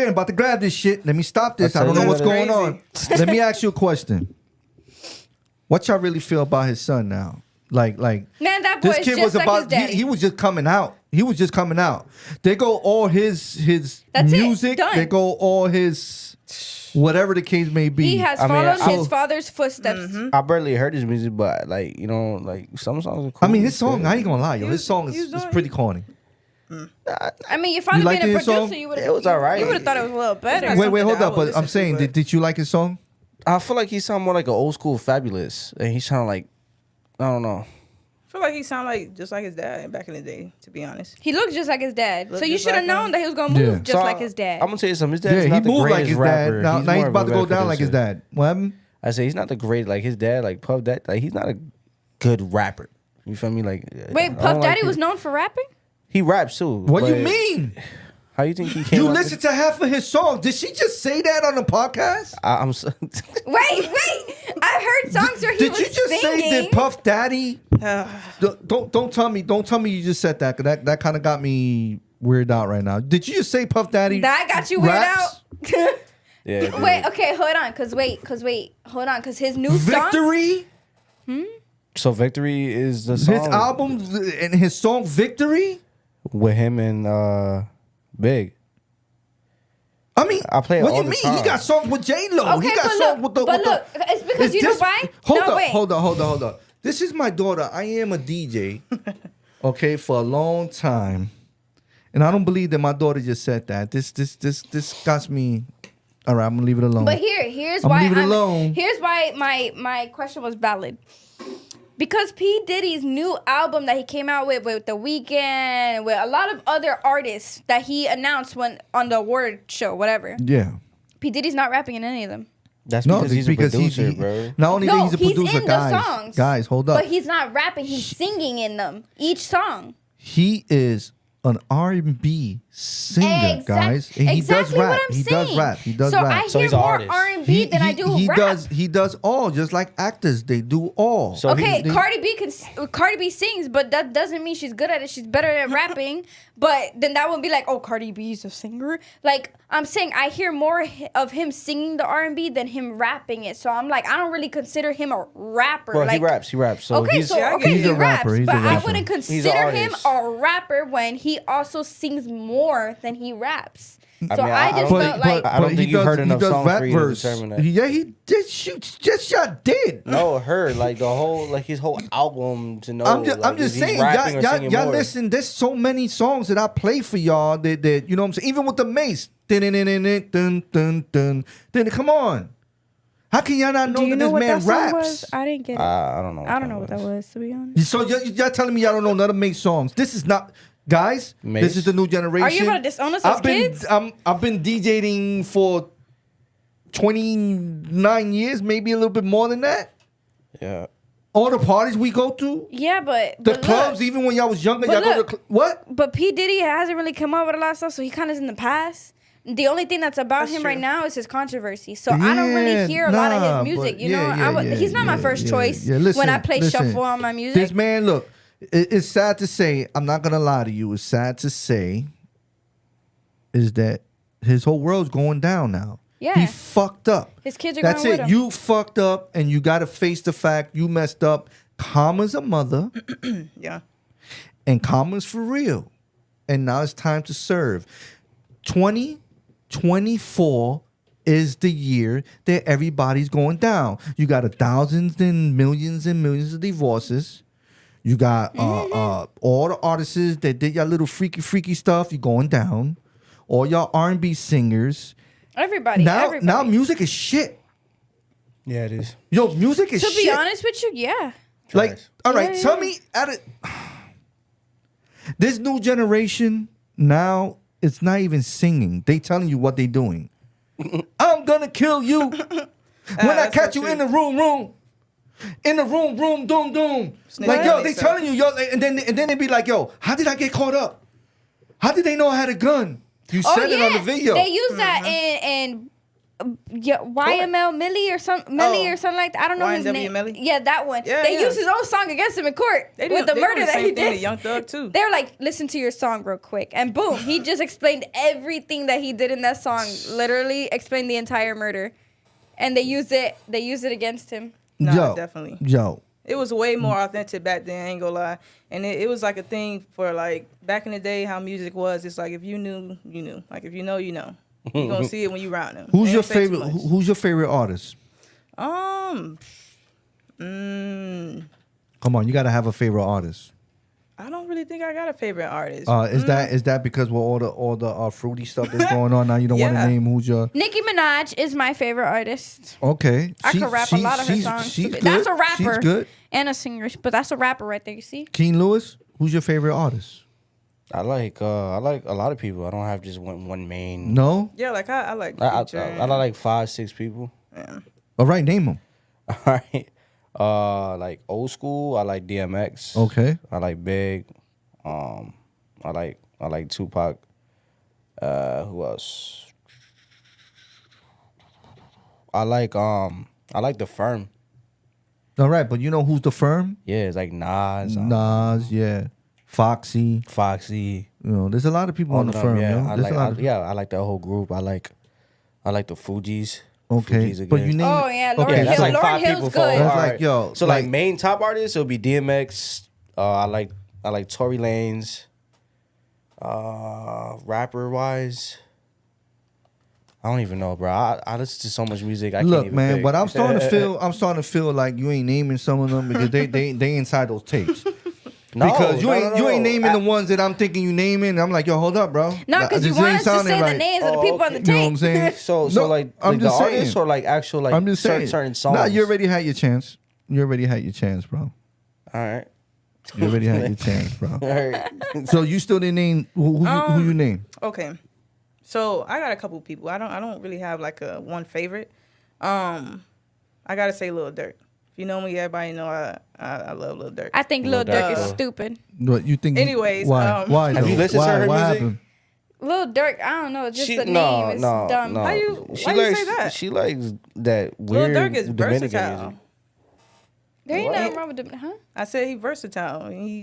About to grab this shit. Let me stop this. I don't know what's going on. Let me ask you a question. What y'all really feel about his son now? Like, man, that boy this is kid just was like about. his daddy. He was just coming out. They go all his music. They go all his whatever the case may be. He has followed his father's footsteps. Mm-hmm. I barely heard his music, but like, you know, like some songs are cool. I mean, his song. I ain't gonna lie, yo. His song is pretty corny. I mean, your father being a producer, you would have. It was alright. You would have thought it was a little better. Wait, hold up. But I'm saying, did you like his song? I feel like he sounded more like an old school Fabulous, and he sounded like, I don't know. I feel like he sounded like just like his dad back in the day. To be honest, he looked just like his dad. So you should have known that he was gonna move just like his dad. I'm gonna tell you something. His dad's not the greatest like his rapper. Dad. Now he's about to go down like his dad. What happened? I say he's not the great like his dad, like Puff Daddy. Like he's not a good rapper. You feel me? Like wait, Puff Daddy was known for rapping. He raps too. What you mean? How you think he came? You listened to half of his songs. Did she just say that on the podcast? I'm so wait. I heard songs where he was singing. Did you just say that Puff Daddy? Don't tell me. Don't tell me you just said that. Cause that kind of got me weirded out right now. Did you just say Puff Daddy? That got you weirded out. Yeah. Wait. Okay. Hold on. Hold on. Cause his new Victory. Song, So Victory is the song. His album and his song Victory with him and Big. I mean, I play it what all you mean? the time. He got songs with J-Lo. Okay, he got songs with the. But look, it's because you know why? Hold on. This is my daughter. I am a DJ, okay, for a long time, and I don't believe that my daughter just said that. This got me. All right, I'm gonna leave it alone. But here's why my question was valid. Because P Diddy's new album that he came out with The Weeknd, with a lot of other artists that he announced on the award show, whatever. Yeah. P Diddy's not rapping in any of them. That's because he's a producer, bro. Not only that he's a producer, in the songs. Guys, hold up. But he's not rapping. He's singing in them. Each song. He is an R&B singer, guys. And he does rap. He does rap. So I hear more R&B than I do rap. He does all, just like actors. They do all. So Cardi B sings, but that doesn't mean she's good at it. She's better at rapping. But then that would be like, oh, Cardi B's a singer. Like, I'm saying I hear more of him singing the R&B than him rapping it. So I'm like, I don't really consider him a rapper. Well, like, he raps. So he's he a raps. rapper. But I wouldn't consider him a rapper when he also sings more than he raps. So I just felt like I don't think you've heard enough songs for you to determine that. Yeah, he did shoot. Just shot did. No, like the whole, like his whole album to know. I'm just saying, y'all listen. There's so many songs that I play for y'all that you know what I'm saying. Even with the Mace, then come on. How can y'all not know that this man raps? I didn't get it. I don't know. I don't know what that was, to be honest. So y'all telling me y'all don't know none of Mace songs? This is not. Guys, this is the new generation. Are you about to disown us as kids? I've been DJing for 29 years, maybe a little bit more than that. Yeah. All the parties we go to. Yeah, but the clubs, even when y'all was younger, y'all go to what? But P Diddy hasn't really come up with a lot of stuff, so he kind of is in the past. The only thing that's about him right now is his controvery. So I don't really hear a lot of his music. He's not my first choice when I play shuffle on my music. This man, look. It's sad to say, I'm not going to lie to you, it's sad to say, is that his whole world's going down now. Yeah. He fucked up. His kids are That's going with him. You fucked up, and you got to face the fact you messed up. Karma's a mother. Yeah. And karma's for real. And now it's time to serve. 2024 is the year that everybody's going down. You got thousands and millions of divorces. You got all the artists that did your little freaky stuff. You're going down. all y'all R&B singers. Everybody. Now music is shit. Yeah, it is. Yo, music is to shit. be honest with you, yeah. Like, all right, Yeah, tell yeah. me this new generation now, it's not even singing. They telling you what they doing. I'm gonna kill you when I catch you in the room. In the room, doom. Like, yo, they telling you, yo, and then they be like, yo, how did I get caught up? How did they know I had a gun? You said it on the video. They use that in YML Millie or something like that. I don't know his name. Millie? Yeah, that one. Yeah, they used his own song against him in court with the murder that he did. Young Thug too. They're like, listen to your song real quick, and boom, he just explained everything that he did in that song. Literally explained the entire murder, and they used it against him. No, definitely. Yo. It was way more authentic back then, I ain't gonna lie. And it was like a thing for like back in the day how music was. It's like if you knew, you knew. Like if you know, you know. You're gonna see it when you round them. Who's your favorite artist? Come on, you gotta have a favorite artist. I don't really think I got a favorite artist. Is that because with all the fruity stuff that's going on now, you don't want to name who's your... Nicki Minaj is my favorite artist. Okay. I could rap a lot of her songs. That's a rapper. She's good. And a singer, but that's a rapper right there, you see? King Lewis, who's your favorite artist? I like a lot of people. I don't have just one main. No? Yeah, like I like I like 5-6 people. Yeah. All right, name them. All right. Like old school, I like DMX. Okay. I like Big. I like Tupac. Who else? I like The Firm. All right, but you know who's the Firm? Yeah, it's like Nas. Nas, yeah. Foxy. Foxy. You know, there's a lot of people on the Firm. Yeah, yo. I like that whole group. I like the Fugees. Okay, Fugees but you again. name. Oh yeah, okay, Lauryn that's Hill. like Lauryn 5 Hill's people. good. That's like, yo, So like main top artists, it'll be DMX. I like Tory Lanez. Rapper wise, I don't even know, bro. I listen to so much music. I Look, can't even man, pick. but I'm starting to feel like you ain't naming some of them because they inside those tapes. No, because you ain't naming the I- ones that I'm thinking you naming. And I'm like, yo, hold up, bro. No, because you This want ain't us to sounding say the right. names of the people on the You know what I'm tape. saying? So No, like I'm the just artists saying. or like actual like I'm just saying. certain songs. Nah, you already had your chance. You already had your chance, bro. All right. You already had your chance, bro. All right. So you still didn't name who you name? Okay. So I got a couple people. I don't really have like a one favorite. I gotta say Lil Durk. If you know me, everybody know I love Lil Durk. I think Lil Durk is stupid. What you think? Anyways, why? Why? have you though? listened to her What music? happened? Lil Durk, I don't know, just the name No, is no, dumb. no. Why you She say likes that? she likes that Lil weird Durk is Dominican versatile. music. There ain't What? nothing wrong with them, huh? I said he versatile. He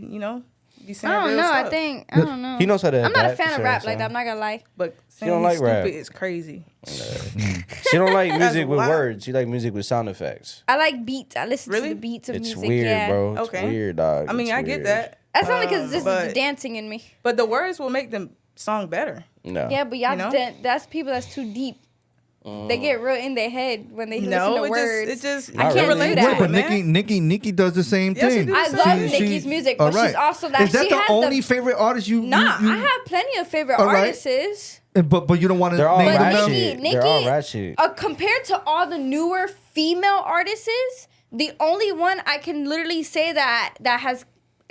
be saying I don't real know. stuff. I don't know. He knows how to. I'm not a adapt fan to of rap certain like that. I'm not gonna lie. But saying don't he's like rap. stupid is crazy. She don't like music with wild. words. She like music with sound effects. I like beats. I listen Really? to the beats of It's music. weird, yeah. bro. It's Okay. weird, dog. I mean, It's I get weird. that. That's only because this is the but- dancing in me. But the words will make the song better. No. Yeah, but y'all, You know? that's people that's too deep. They get real in their head when they listen to words. it just I Not can't really. do Wait, that. but man. Nikki does the same Yes, she thing. do. I love Nicki's music, but she's also that. Is that she the has only favorite artist you? Nah, you- I have plenty of favorite All right. artists. But you don't want to They're all name them now? ratchet. Nicki- They're all ratchet. Compared to all the newer female artists, the only one I can literally say that has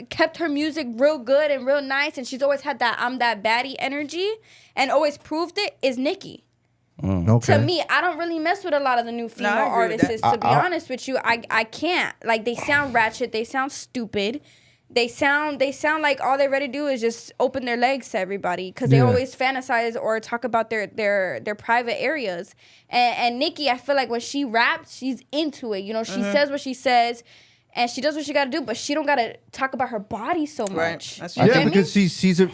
kept her music real good and real nice, and she's always had that I'm that baddie energy and always proved it is Nicki. Okay. To me, I don't really mess with a lot of the new female I agree with artists. that. To be honest with you, I can't. Like, they sound ratchet. They sound stupid. They sound like all they're ready to do is just open their legs to everybody because they Yeah. always fantasize or talk about their private areas. And Nicki, I feel like when she raps, she's into it. You know, she says what she says. And she does what she gotta do, but she don't gotta talk about her body so Right. much. That's You true. know Yeah, what I because mean? she's she's a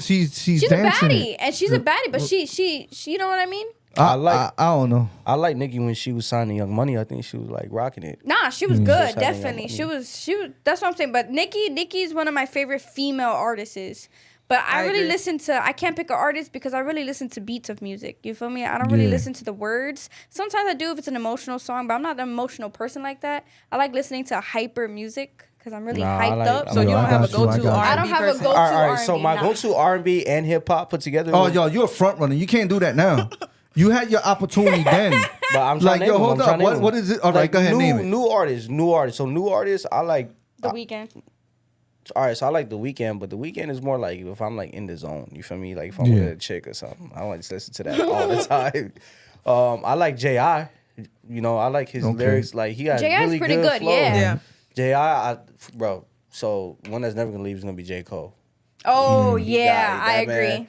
dancing baddie, it. and she's a baddie, but she you know what I mean? I don't know. I like Nicki when she was signing Young Money. I think she was like rocking it. Nah, she was She good, was having definitely. a- She was. That's what I'm saying. But Nicki's one of my favorite female artists. But I really agree. listen to. I can't pick an artist because I really listen to beats of music. You feel me? I don't really Yeah. listen to the words. Sometimes I do if it's an emotional song, but I'm not an emotional person like that. I like listening to hyper music because I'm really Nah, I hyped like- up. So you don't I have a got you, I go-to got you. R&B I don't have a person? go-to. All right. So R&B, my nah. go-to R&B and hip hop put together. Oh, yo, you're a front runner. You can't do that now. You had your opportunity then. But I'm trying Like, to yo, name hold them. up. What is it? All right, go ahead, name it. New artists. So new artists, I like. The Weeknd. All right, so I like The Weeknd, but The Weeknd is more like if I'm like in the zone. You feel me? Like if I'm Yeah. with a chick or something, I don't like to listen to that all the time. I like J.I. You know, I like his lyrics. Like he got J.I. 's really pretty good good, flow. yeah. J.I. Bro. So one that's never gonna leave is gonna be J. Cole. Oh He yeah, got it. I That man- agree.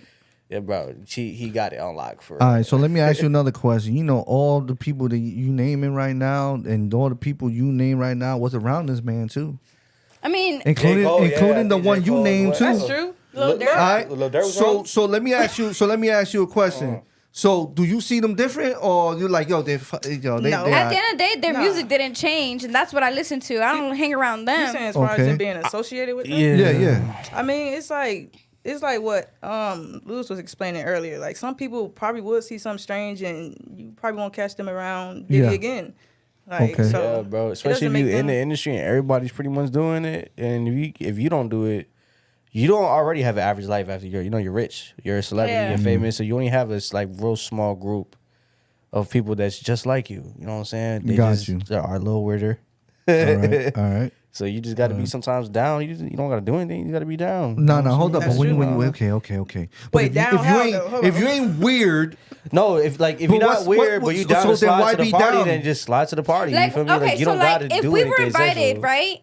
Yeah, bro. He got it on lock for. All right, so let me ask you another question. You know, all the people that you naming right now, and all the people you name right now was around this man too, I mean, including Cole, yeah, including the I think one J. you Cole named was- too. That's true. Lil Look, Durk. All right. Lil Durk was So on? so let me ask you. So let me ask you a question. So do you see them different, or you like yo they No. they at the end of the day, their Nah. music didn't change, and that's what I listen to. I don't hang around You them. saying as far as Okay. them being associated with them? yeah. I mean, it's like what Lewis was explaining earlier. Like some people probably would see something strange, and you probably won't catch them around Diddy Yeah. again. Like, Okay. so Yeah, bro. it Especially doesn't if you make in them- the industry and everybody's pretty much doing it, and if you don't do it, you don't already have an average life after you're rich, you're a celebrity, Yeah. you're famous, so you only have this like real small group of people that's just like you. You know what I'm saying? They Got just you. are a little weirder. All right. So you just got to be sometimes down. You don't got to do anything. You got to be down. No, hold up. That's But when true. okay. But Wait, if you, down if you how, ain't though? Hold if on. you ain't weird, No, if But you're not what's- weird, what- but you so down to then why slide to the be party, down? then just slide to the party. Like, you feel me? okay, Like you so don't like got to if do we were anything invited, sexual. right?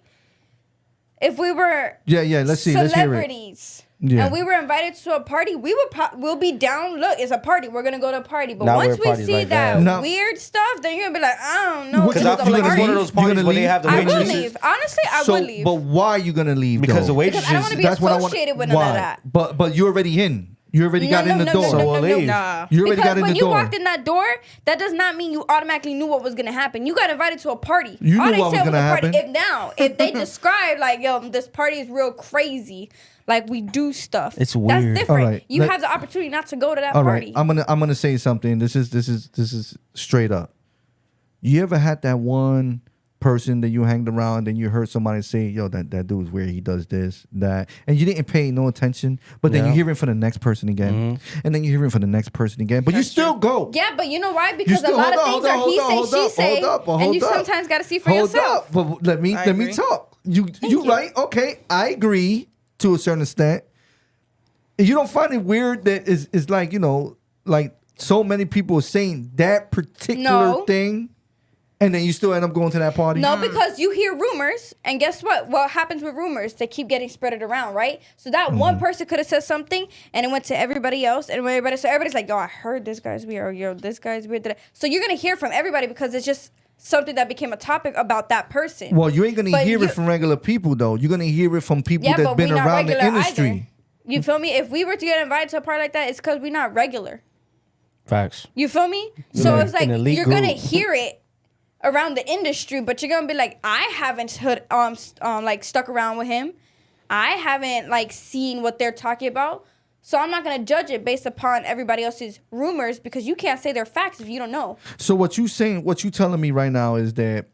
If we were yeah. Let's see. Let's hear it. celebrities. Yeah. And we were invited to a party. We'll be down. Look, it's a party. We're gonna go to a party. But Not once where we parties see like that that. No. weird stuff, then you're gonna be like, I don't know. Because this I is a feel like it's party. one of those You gonna parties where they leave? have the I will waitresses. leave. Honestly, I So, would leave. but why are you gonna leave? Because though? the Because I don't waitresses. want to be That's what I want. associated with none Why? of that. But you already in. You already got in the door. So we'll leave. Nah. You already Because got in when the you door. walked in that door, that does not mean you automatically knew what was gonna happen. You got invited to a party. You All knew they what was said gonna a party. happen. If they describe like, yo, this party is real crazy, like we do stuff. It's That's weird. different. All right, You let- have the opportunity not to go to that All right, party. I'm gonna say something. This is straight up. You ever had that one person that you hanged around and then you heard somebody say, "Yo, that dude's weird. He does this, that," and you didn't pay no attention. But then Yeah. you hear it for the next person again, and then you hear it for the next person again. But you still go. Yeah, but you know why? Because still- a lot of hold things on, are he hold say, up, she say, hold up, and hold you up. sometimes got to see for Hold yourself. up, but let me agree. talk. You you. right? Okay, I agree to a certain extent. And you don't find it weird that is like like so many people are saying that particular No. thing, and then you still end up going to that party. No, because you hear rumors, and guess what? What happens with rumors? They keep getting spreaded around, right? So that one person could have said something, and it went to everybody else, and everybody's like, "Yo, I heard this guy's weird," or "Yo, this guy's weird." So you're gonna hear from everybody because it's just something that became a topic about that person. Well, you ain't gonna But hear you- it from regular people though. You're gonna hear it from people yeah, that's but been we're not around the regular industry. either. You feel me? If we were to get invited to a party like that, it's because we're not regular. Facts. You feel me? So Like it's like an elite you're gonna group. hear it around the industry, but you're gonna be like, I haven't like stuck around with him. I haven't like seen what they're talking about. So I'm not gonna judge it based upon everybody else's rumors because you can't say they're facts if you don't know. So what you telling me right now is that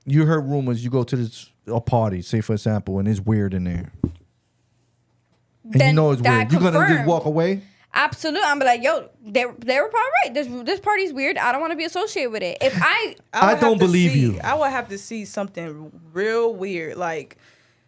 you heard rumors. You go to a party, say for example, and it's weird in there, and you Then know it's that weird. You're gonna just confirmed. walk away. Absolutely, I'm be like, yo, they were probably right. This party's weird. I don't want to be associated with it. If I I would don't have to believe see- you. I would have to see something real weird, like.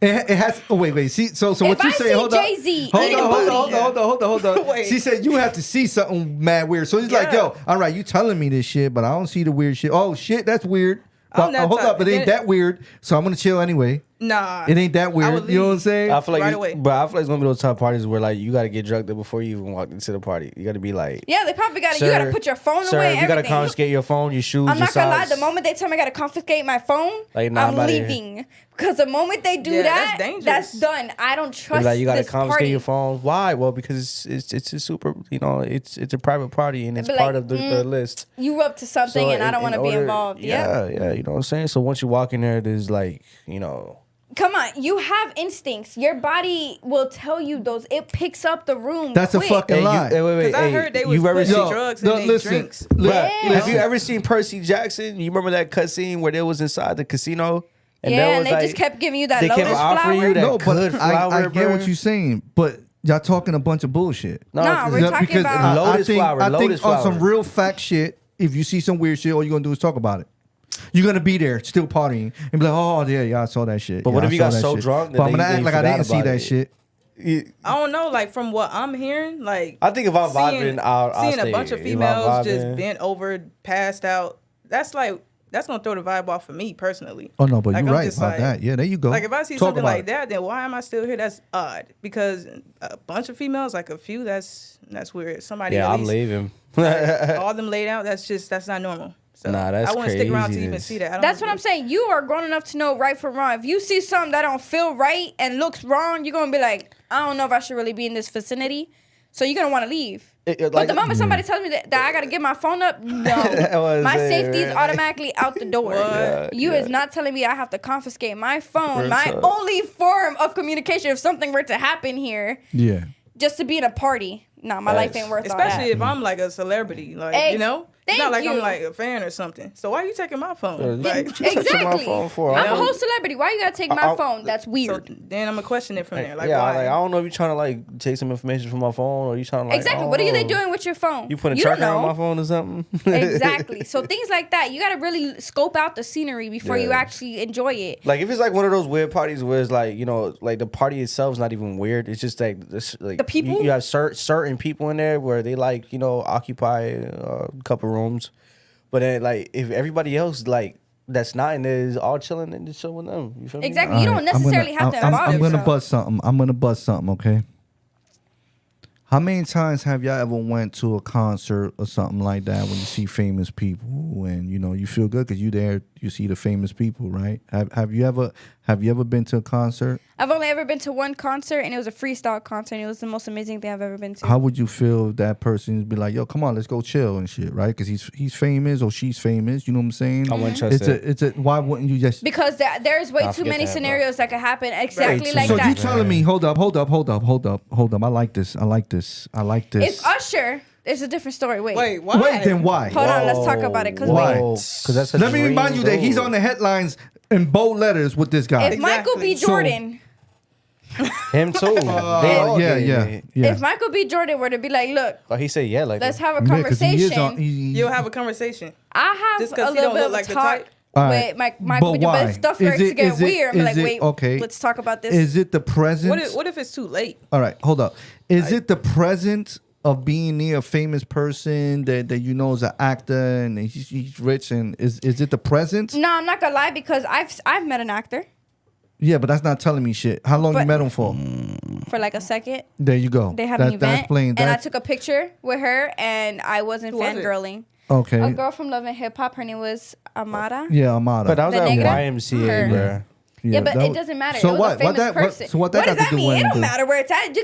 It has. Oh wait. See. So what If you I say? see Hold on. Jay-Z Hold eating on. booty- Hold on. Wait. She said you have to see something mad weird. So he's like, Yeah. yo, all right, you telling me this shit, but I don't see the weird shit. Oh shit, that's weird. I'm But, that hold type- up, but it ain't that weird. So I'm gonna chill anyway. Nah. It ain't that weird. would You know what I'm leave. saying? I feel like, Right away. but I feel like it's gonna be those type of parties where like you gotta get drugged up before you even walk into the party. You gotta be like, yeah, they probably got to. Sir, You got to put your phone sir, away. you gotta everything. confiscate your phone, your shoes, I'm your not gonna lie. socks. The moment they tell me I gotta confiscate my phone, Like, nah, I'm I'm outta here. leaving. Because the moment they do Yeah, that, that's dangerous. that's done. I don't They're trust like you gotta this confiscate party. your phone. Why? Well, because it's a super, it's a private party and it's Be part like, of the list. You up to something, So and I in- don't want to in be order- involved. Yeah. Yeah, you know what I'm saying? So once you walk in there, there's like, Come on, you have instincts. Your body will tell you those. It picks up the room. That's a quick. fucking lie. wait, Because I heard they was you ever putting seen, drugs no, in their listen, drinks. li- Bruh, Yeah. have you ever seen Percy Jackson? You remember that cutscene where they was inside the casino? And and they just kept giving you that lotus kept offering flower. you that No, good but flower, I get bro. what you're saying, but y'all talking a bunch of bullshit. No, we're talking because about Lotus flower, I lotus think on some flower. real fact shit, if you see some weird shit, all you're gonna do is talk about it. You're gonna be there, still partying, and be like, "Oh yeah, I saw that shit." But what Yeah, if I you saw got that so shit. drunk that But I'm gonna they act like I forgot didn't see about that it? shit. I don't know, like from what I'm hearing, like I think if I'm seeing, vibing, I'll seeing stay. a bunch of If I'm females just vibing- bent over, passed out. That's gonna throw the vibe off for me personally. Oh no, but Like, you're I'm right just about like- that. Yeah, there you go. Like if I see Talk something about like it. that, then why am I still here? That's odd. Because a bunch of females, like a few, that's weird. Somebody Yeah, at I'm least, leaving. all them laid out. That's not normal. So Nah, that's I wouldn't stick around to even craziness. see that. I don't That's what I'm saying. You are grown enough to know right from wrong. If you see something that don't feel right and looks wrong, you're gonna be like, I don't know if I should really be in this vicinity. So you're gonna want to leave. But the moment somebody tells me that I gotta give my phone up, no, my safety is automatically out the door. You is not telling me I have to confiscate my phone, my only form of communication if something were to happen here, Yeah. just to be in a party. Nah, my life ain't worth all Especially that. if I'm like a celebrity, like Hey, you know, it's thank not like you. I'm like a fan or something. So why are you taking my phone? Like, Exactly. my phone for? I'm a whole celebrity. Why you gotta take my phone? That's so weird. then I'm gonna question it from there. Like, yeah, why? like I don't know if you're trying to like take some information from my phone or you trying to like Exactly. I What are don't they know. doing with your phone? You putting a don't tracker on know. my phone or something? Exactly. So things like that, you gotta really scope out the scenery before you Yeah. actually enjoy it. Like if it's like one of those weird parties where it's like, you know, like the party itself is not even weird. It's just like this, like The people? You have certain people in there where they like, you know, occupy a couple rooms, but then like if everybody else like that's not in there is all chilling and just showing them. You feel me? Exactly. You don't Alright, necessarily have to involve I'm gonna yourself. buzz something. I'm gonna buzz something. Okay. How many times have y'all ever went to a concert or something like that when you see famous people and you know you feel good because you there, you see the famous people, right? Have you ever been to a concert? I've only ever been to one concert, and it was a freestyle concert. And it was the most amazing thing I've ever been to. How would you feel if that person be like, "Yo, come on, let's go chill and shit," right? Because he's famous or she's famous. You know what I'm saying? I wouldn't trust it. It's a. Why wouldn't you just? Because there's way Nah, too forget many that, bro. scenarios that could happen exactly too like So much. you that. telling me? Hold up. I like this. If Usher, it's a different story. Wait. Wait, why? Wait, then why? Hold on, let's talk about it. Because Why? wait. Because that's a Let me dream remind you that he's goal. on the headlines in bold letters with this guy. If Michael B. Exactly. So- Jordan, Him too. They all yeah. if Michael B. Jordan were to be like, look, Oh, he said yeah, like let's that. have a Yeah, 'cause he is conversation. on- he- You'll have a conversation. I Just have 'cause a he little don't bit look of like a the talk type? All with right. Michael B. But Jordan. why? If stuff Is starts to it- get is it- weird, I'm is like, it- wait, okay. let's talk about this. Is it the presence? What if it's too late? All right, hold up. Is it the presence of being near a famous person that you know is an actor and he's rich and is it the presence? No, I'm not gonna lie because I've met an actor Yeah, but that's not telling me shit. How long you But- met him for? for like a second. There you go. They had an event, That's plain. and I That's took a picture with her, and I wasn't Who was it? fangirling. okay. A girl from Love and Hip Hop. Her name was Amara. Yeah, Amada. But that was The at negative? YMCA, Her. bro. Yeah, but that it was- doesn't matter. So it was what? a famous person. So what that What got does to that do mean? with It don't anything? matter where it's at. You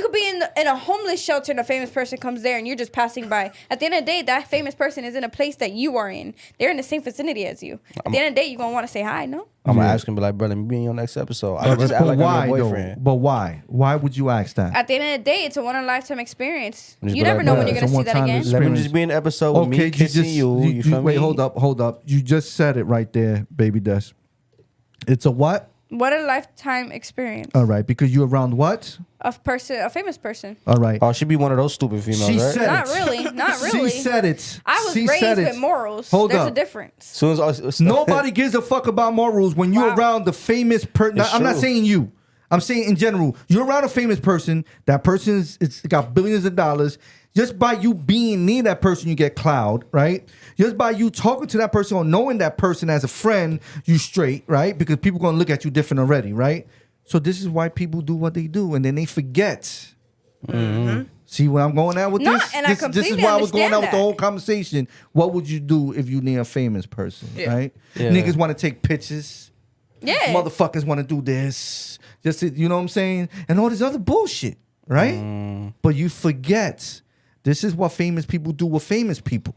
could be in a homeless shelter and a famous person comes there and you're just passing by. At the end of the day, that famous person is in a place that you are in. They're in the same vicinity as you. At the end of the day, you're gonna want to say hi, no? I'm gonna Yeah. ask him, be like, bro, let me be in your next episode. I just act like why I'm your though? boyfriend. But why? Why would you ask that? At the end of the day, it's a one-in-a-lifetime experience. Just You be never like, know bruh, when you're it's gonna a see that one-time again. experience. Let him just be in an episode with me kissing you feel wait, me? hold up. You just said it right there, baby Des. It's a what? What a lifetime experience All right, because you're around what? a famous person. All right. Oh, she be one of those stupid females, She right? said Not it. really, not really. She said it. I was She raised said it. with morals. Hold There's up. a difference. Soon as Nobody gives a fuck about morals when you're Wow. around the famous person. It's I'm not true. saying you. I'm saying in general. You're around a famous person. That person's it's got billions of dollars. Just by you being near that person, you get clout, right? Just by you talking to that person or knowing that person as a friend, you straight, right? Because people gonna look at you different already, right? So this is why people do what they do, and then they forget. See where I'm going at with No, this? and I This is completely why I was going understand out with the that. whole conversation. What would you do if you near a famous person, Yeah. right? Yeah. Niggas want to take pictures. Yeah. Motherfuckers want to do this. Just to, you know what I'm saying? And all this other bullshit, right? But you forget. This is what famous people do with famous people.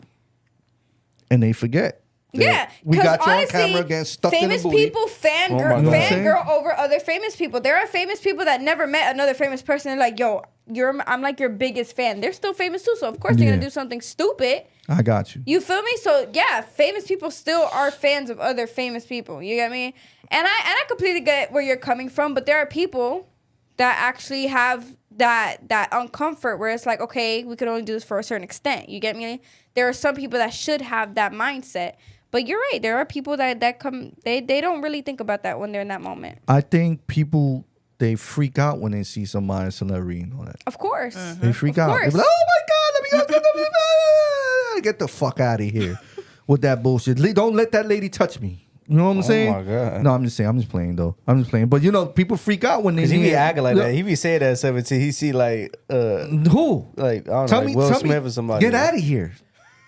And they forget. Yeah, We 'cause got you on honestly, camera again, stuck in the famous booty. people Oh my God. fangirl over other famous people. There are famous people that never met another famous person. They're like, yo, I'm like your biggest fan. They're still famous too, so of course they're Yeah. gonna do something stupid. I got you. You feel me? So yeah, famous people still are fans of other famous people. You get me? And I completely get where you're coming from, but there are people that actually have that uncomfort where it's like, okay, we could only do this for a certain extent. You get me? There are some people that should have that mindset. But you're right. There are people that come, they don't really think about that when they're in that moment. I think people, they freak out when they see somebody celebrity and all that. Of course. They freak out. They be like, oh my God, let me go. Get the fuck out of here with that bullshit. Don't let that lady touch me. You know what I'm saying? Oh my God. No, I'm just saying. I'm just playing though. I'm just playing. But you know, people freak out when they. Cause he be acting like that. He be saying that at 17. He see like who? Like I don't know, like Will Smith or somebody. Get out of here.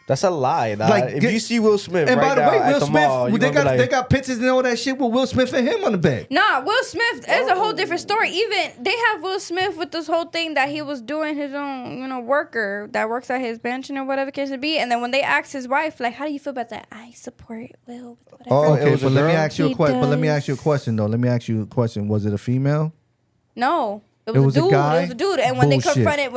That's a lie. Nah. Like, if you see Will Smith and right by the now way, at Will the Smith, mall, they got pictures and all that shit with Will Smith and him on the bed. Nah, Will Smith is a whole different story. Even they have Will Smith with this whole thing that he was doing his own, worker that works at his mansion or whatever the case may be. And then when they asked his wife, like, how do you feel about that? I support Will with whatever. Oh, okay, but let me girl? ask you a question. But let me ask you a question though. Let me ask you a question. Was it a female? No. It It was was a a dude. guy? It was a dude. And when Bullshit.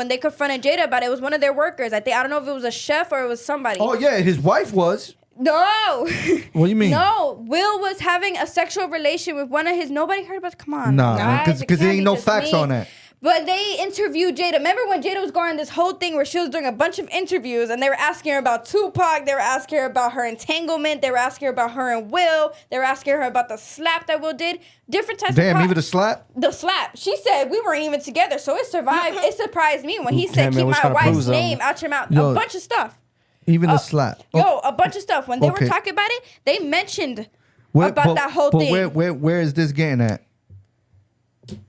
they confronted Jada about it, it was one of their workers. I don't know if it was a chef or it was somebody. Oh yeah, his wife was. No. What do you mean? No. Will was having a sexual relation with one of his. Nobody heard about. Come on. Nah, guys, because it there can't ain't be no just facts me. on that. But they interviewed Jada. Remember when Jada was going on this whole thing where she was doing a bunch of interviews and they were asking her about Tupac, they were asking her about her entanglement, they were asking her about her and Will, they were asking her about the slap that Will did. Different types Damn, of even the slap. the slap. She said we weren't even together, so it survived. It surprised me when he Damn, said man, keep what my kind of wife's bruise on name him? out your mouth. Yo, a bunch of stuff. Even the slap. Yo, a bunch of stuff. When they Okay. were talking about it, they mentioned Where- about but- that whole but thing. where is this getting at?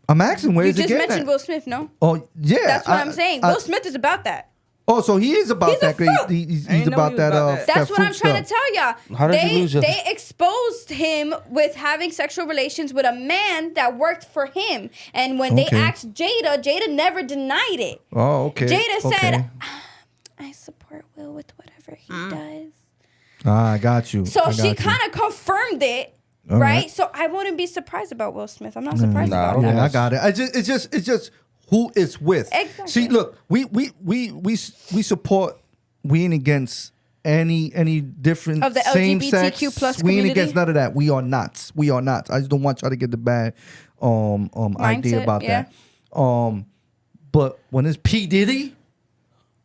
I'm asking where You is it just getting mentioned at? Will Smith, no? Oh yeah, That's what I'm saying. Will Smith is about that. Oh, so he is about He's a that. fruit. He's I didn't know about he was that. about that. That's that what I'm fruit trying to stuff. tell y'all. How did you lose your- They exposed him with having sexual relations with a man that worked for him. And when they Okay. asked Jada never denied it. Oh, okay. Jada said, Okay. I support Will with whatever he does. Ah, I got you. So I she got you. kind of confirmed it, All right? right. So I wouldn't be surprised about Will Smith. I'm not surprised Nah, I about don't that. Yeah, I got it. It's just who it's with. Exactly. See, look, we support. We ain't against any different Of the same LGBTQ sex. plus We ain't community? against none of that. We are not. We are not. I just don't want y'all to get the bad idea Mindset, about yeah. that. But when it's P Diddy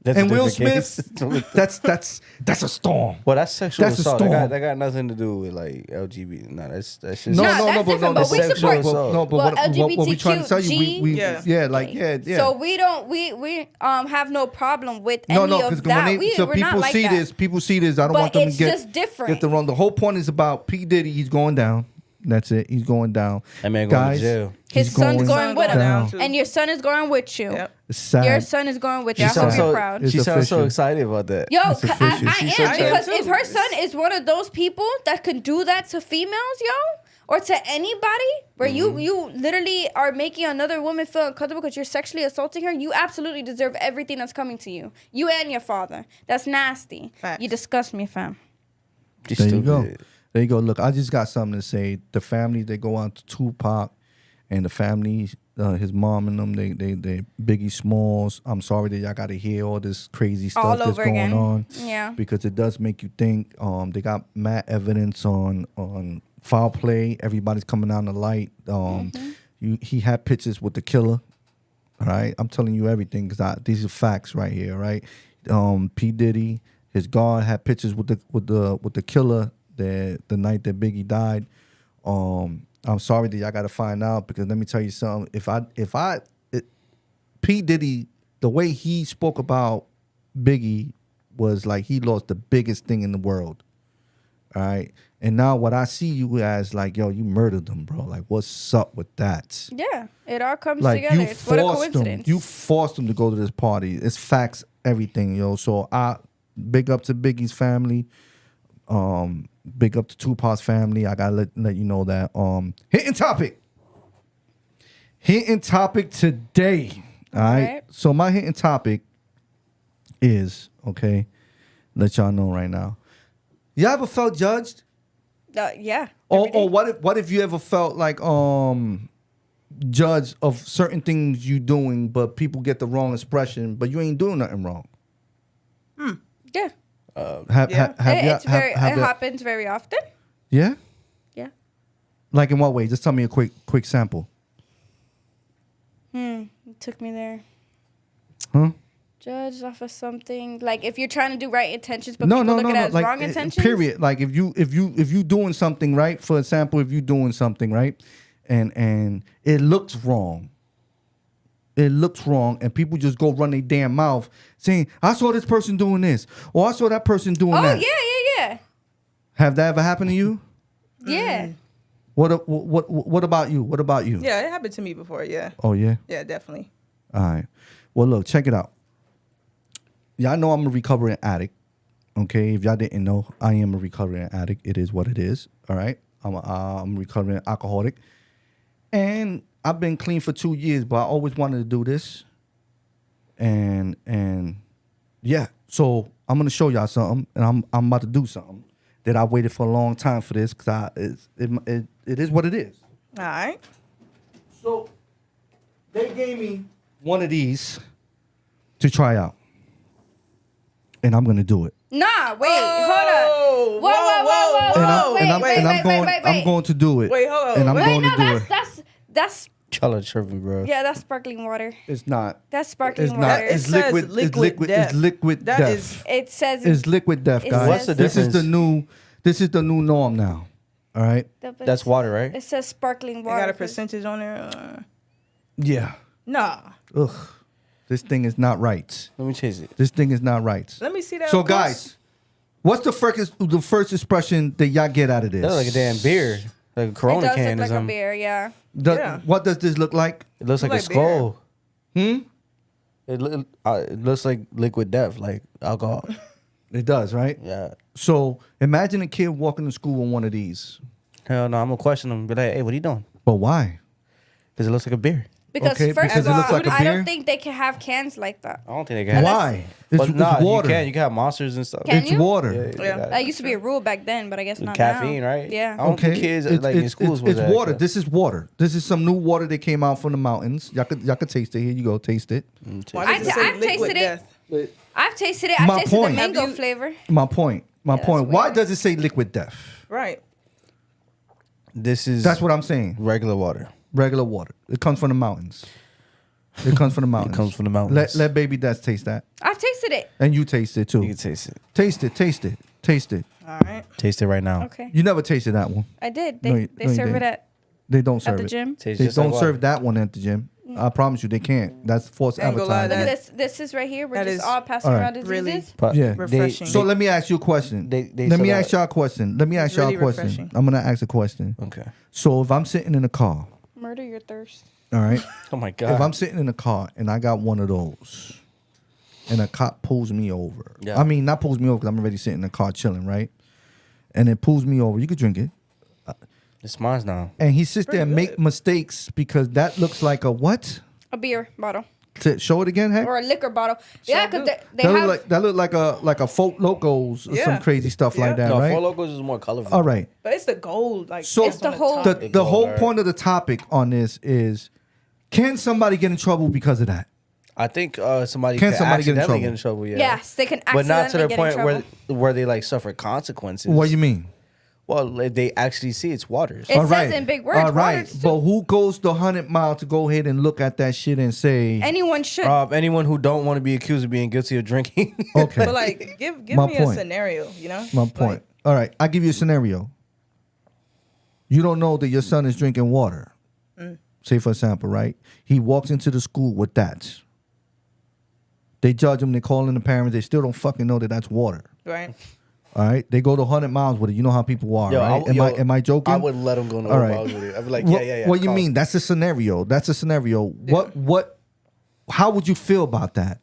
That's and a Will different Smith, case. that's a storm. Well, that's sexual That's a assault. storm. That got nothing to do with like LGBT. No, that's just No, Nah, no, that's no, but different, no, but we sexual support. assault. No, but Well, what we trying to tell you, we LGBTQ, yeah. So we don't we have no problem with any No, of because that. when We're not people like see that. this, people see this. I don't But want them to it's get just different. get the wrong. The whole point is about P Diddy. He's going down. That's it. He's going down. That man going to Guys, jail. His he's son's going with him, down. too. and your son is going with you. Yep. It's sad. Your son is going with you. I sounds hope you're so- proud. It's She sounds so official. excited about that. Yo, It's I official. am She's so because excited. if her son is one of those people that can do that to females, yo, or to anybody, where you literally are making another woman feel uncomfortable because you're sexually assaulting her, you absolutely deserve everything that's coming to you. You and your father. That's nasty. Facts. You disgust me, fam. You There you go. stupid. There you go. Look, I just got something to say. The family they go out to Tupac, and the family, his mom and them, they Biggie Smalls. I'm sorry that y'all got to hear all this crazy stuff All that's over going again. on. Yeah. Because it does make you think. They got mad evidence on foul play. Everybody's coming out in the light. He had pictures with the killer. All right, I'm telling you everything because these are facts right here. Right, P Diddy, his guard had pictures with the killer the night that Biggie died. I'm sorry that y'all got to find out because let me tell you something. P Diddy, the way he spoke about Biggie was like he lost the biggest thing in the world. All right. And now what I see you as like, yo, you murdered them, bro. Like, what's up with that? Yeah, it all comes Like together. you It's what a forced them. coincidence. You forced them to go to this party. It's facts, everything, yo. So I big up to Biggie's family. Big up to Tupac's family. I gotta let you know that. Hitting topic. Hitting topic today. All right. So my hitting topic is okay. Let y'all know right now. You ever felt judged? Yeah. Or what if you ever felt like judged of certain things you doing, but people get the wrong expression, but you ain't doing nothing wrong? Yeah. It It happens very often. Yeah. Yeah. Like in what way? Just tell me a quick sample. You took me there. Huh? Judge off of something like if you're trying to do right intentions, but No, people no, look no, at it no. as Like wrong intentions. period. Like if you doing something right, for example, if you doing something right, and it looks wrong. It looks wrong, and people just go run their damn mouth saying, "I saw this person doing this," or "I saw that person doing Oh that." yeah. Have that ever happened to you? Yeah. What about you? What about you? Yeah, it happened to me before. Yeah. Oh yeah. Yeah, definitely. All right. Well, look, check it out. Y'all know I'm a recovering addict. Okay, if y'all didn't know, I am a recovering addict. It is what it is. All right, I'm a recovering alcoholic, and I've been clean for 2 years, but I always wanted to do this. And yeah, so I'm gonna show y'all something, and I'm about to do something that I waited for a long time for this because it is what it is. All right. So they gave me one of these to try out, and I'm gonna do it. Nah, wait, hold up. Whoa. I'm going to do it. Wait, hold on. And I'm Wait, going no, to do it. that's Y'all are tripping, bro. yeah, that's sparkling water. It's not. That's sparkling It's water. not. It It's says liquid. It's liquid death. It's liquid That death. is- It says It's liquid death, it guys. What's the This is difference? This is the new norm now. All right. That's water, right? It says sparkling They water. got a 'cause- percentage on there. Yeah. Nah. Ugh. This thing is not right. Let me chase it. This thing is not right. Let me see that. So, up close. guys, what's the first expression that y'all get out of this? That looks like a damn beer. Like a It Corona does can look or like a something. beer, yeah. Yeah. What does this look like? It looks like a Like skull. Hmm. It looks like liquid death, like alcohol. It does, right? Yeah. So imagine a kid walking to school with one of these. Hell no, I'm gonna question him. Be like, hey, what are you doing? But why? Because it looks like a beer. Because Okay, first because of it all, looks like a I beer? don't think they can have cans like that. I don't think they can. Why? But nah, water. you can have monsters and stuff. Can It's you? water. Yeah. That used to be a rule back then, but I guess With not caffeine, now. right? Yeah. I don't think kids like in schools was it's that, water. cause- This is water. This is some new water that came out from the mountains. Y'all could taste it. Here you go, taste it. Why I does it ta- say I've liquid tasted it. death? I've tasted it. My I've tasted point. the mango Have you- flavor. My point. that's Why weird. does it say liquid death? Right. This is That's what I'm saying. regular water. Regular water. It comes from the mountains. It comes from the mountains. comes from the mountains. Let baby Death taste that, I've tasted it. and you taste it too. You can taste it. Taste it. Taste it. Taste it. All right. Taste it right now. Okay. You never tasted that one. I did. No, They you- they no, you serve it didn't. at They don't serve the it. gym. Tastes They just like don't water. serve that one at the gym. I promise you, they can't. That's false Ain't gonna lie, advertising. Look that- at this. This is right here. We're that just is all passing all right. around diseases. Really But Yeah. refreshing. So let me ask you a question. they Let me sell ask y'all a question. Let me ask It's y'all a really question. refreshing. I'm gonna ask a question. Okay. So if I'm sitting in a car, Murder your thirst. all right. Oh my god. If I'm sitting in a car and I got one of those, and a cop pulls me over. Yeah. I mean, not pulls me over because I'm already sitting in the car chilling, right? And it pulls me over. You could drink it. It's mine now. And he sits there and Pretty make good. mistakes because that looks like a what? A beer bottle To show it again, heck? or a liquor bottle. Yeah, do. because they That have. look like a Folk Locos or some Yeah. crazy stuff like Yeah. that, No, right? Four Locos is more colorful. All right. But it's the gold. Like So- that's It's the on whole- top. The whole Alright. point of the topic on this is, can somebody get in trouble because of that? I think somebody Can can somebody get in accidentally trouble? get in trouble. Yeah. Yes, they can But not to accidentally the get in point trouble. where they like suffer consequences. What do you mean? Well, if they actually see it's waters. It All says right. in big words. All right. waters too. But who goes the 100 mile to go ahead and look at that shit and say, Anyone should. Anyone who don't want to be accused of being guilty of drinking. okay, But like, give My me point. a scenario. You know. my point. Like, All right. I'll give you a scenario. You don't know that your son is drinking water. Say, for example, right? He walks into the school with that. They judge him. They call in the parents. They still don't fucking know that that's water. right. All right. They go to 100 miles with it. You know how people are, Yo, right? I- Am I joking? I would let them go no All right. miles with it. I'd be like, What, yeah. what you calm. mean? That's a scenario. That's a scenario. What? How would you feel about that?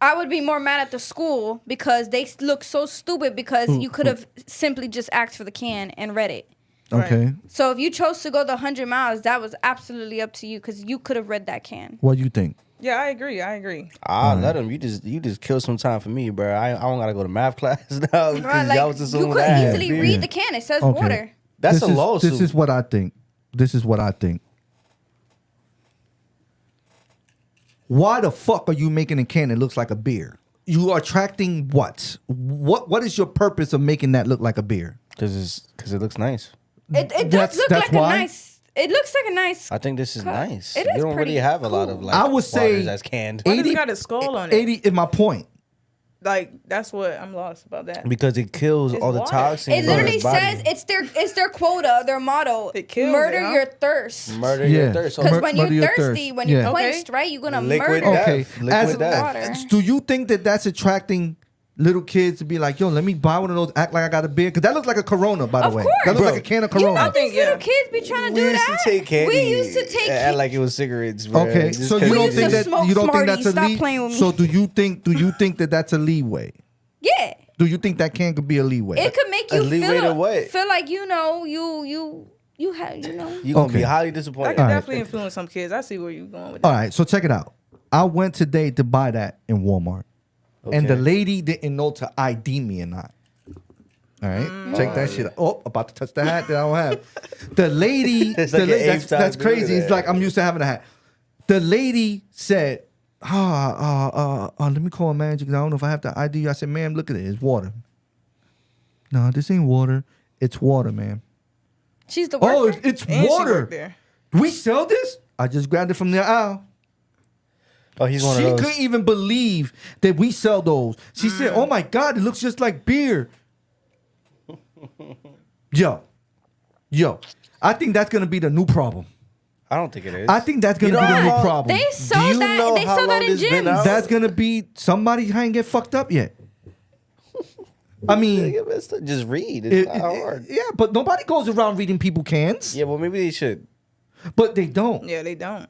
I would be more mad at the school because they look so stupid because you could have simply just asked for the can and read it. Right. Okay. So if you chose to go the 100 miles, that was absolutely up to you because you could have read that can. What do you think? Yeah, I agree. I agree. Let them. You just kill some time for me, bro. I don't gotta go to math class now because Right, y'all was you assuming could that. easily Yeah. read the can. It says Okay. water. That's This a is- lawsuit. This is what I think. This is what I think. Why the fuck are you making a can that looks like a beer? You are attracting what? What is your purpose of making that look like a beer? Because it looks nice. It does look like a nice. It looks like a nice. I think this is cut. nice. It You is don't pretty really have a lot cool. of like. I would say waters that's canned Why does it got a skull on it? 80 is my point. Like that's what I'm lost about that. because it kills It's all the water. toxins. It in literally his body. says it's their quota, their motto. It kills murder it, huh? your thirst. murder Yeah. your thirst. So Because Mur- when murder you're your thirsty, thirst. when you're Yeah. quenched, right, you're gonna Liquid murder. death. Okay. Liquid As, death. Water. do you think that that's attracting little kids to be like, yo, let me buy one of those, act like I got a beer? Because that looks like a Corona, by the Of way. course. That looks Bro, like a can of You Corona. know these little yeah. kids be trying to We do used that. to take candy. We used to take act like it was cigarettes. Bro. Okay, Just so 'cause you we don't used think to- that smoke you don't think Smarties. that's a Stop lead? playing with me. So do you think that that's a leeway? Yeah. Do you think that can could be a leeway? It could make A you leeway to what? feel like you have You gonna be Okay. highly That disappointed. could All right. definitely influence some kids. I see where you're going with All that. right, so check it out. I went today to buy that in Walmart, and the Okay. lady didn't know to ID me or not. All right, check that shit out. Oh, about to touch the hat that I don't have. The lady, It's the like an lady eighth time that's doing crazy. It's that. like I'm used to having a hat. The lady said, let me call a manager because I don't know if I have to ID you. I said, ma'am, look at it. It's water. No, this ain't water. It's water, ma'am. she's the Oh, worker. it's And she water. worked there. We sell this? I just grabbed it from the aisle. Oh, he's one She of those. couldn't even believe that we sell those. She said, "Oh my God, it looks just like beer." Yo, I think that's gonna be the new problem. I don't think it is. I think that's gonna You be know the new how- problem. They sell you that. know They how sell that long in this been gyms. out? That's gonna be somebody ain't get fucked up yet. I mean, just read. It's not hard. yeah, but nobody goes around reading people cans. Yeah, well, maybe they should. But they don't. Yeah, they don't.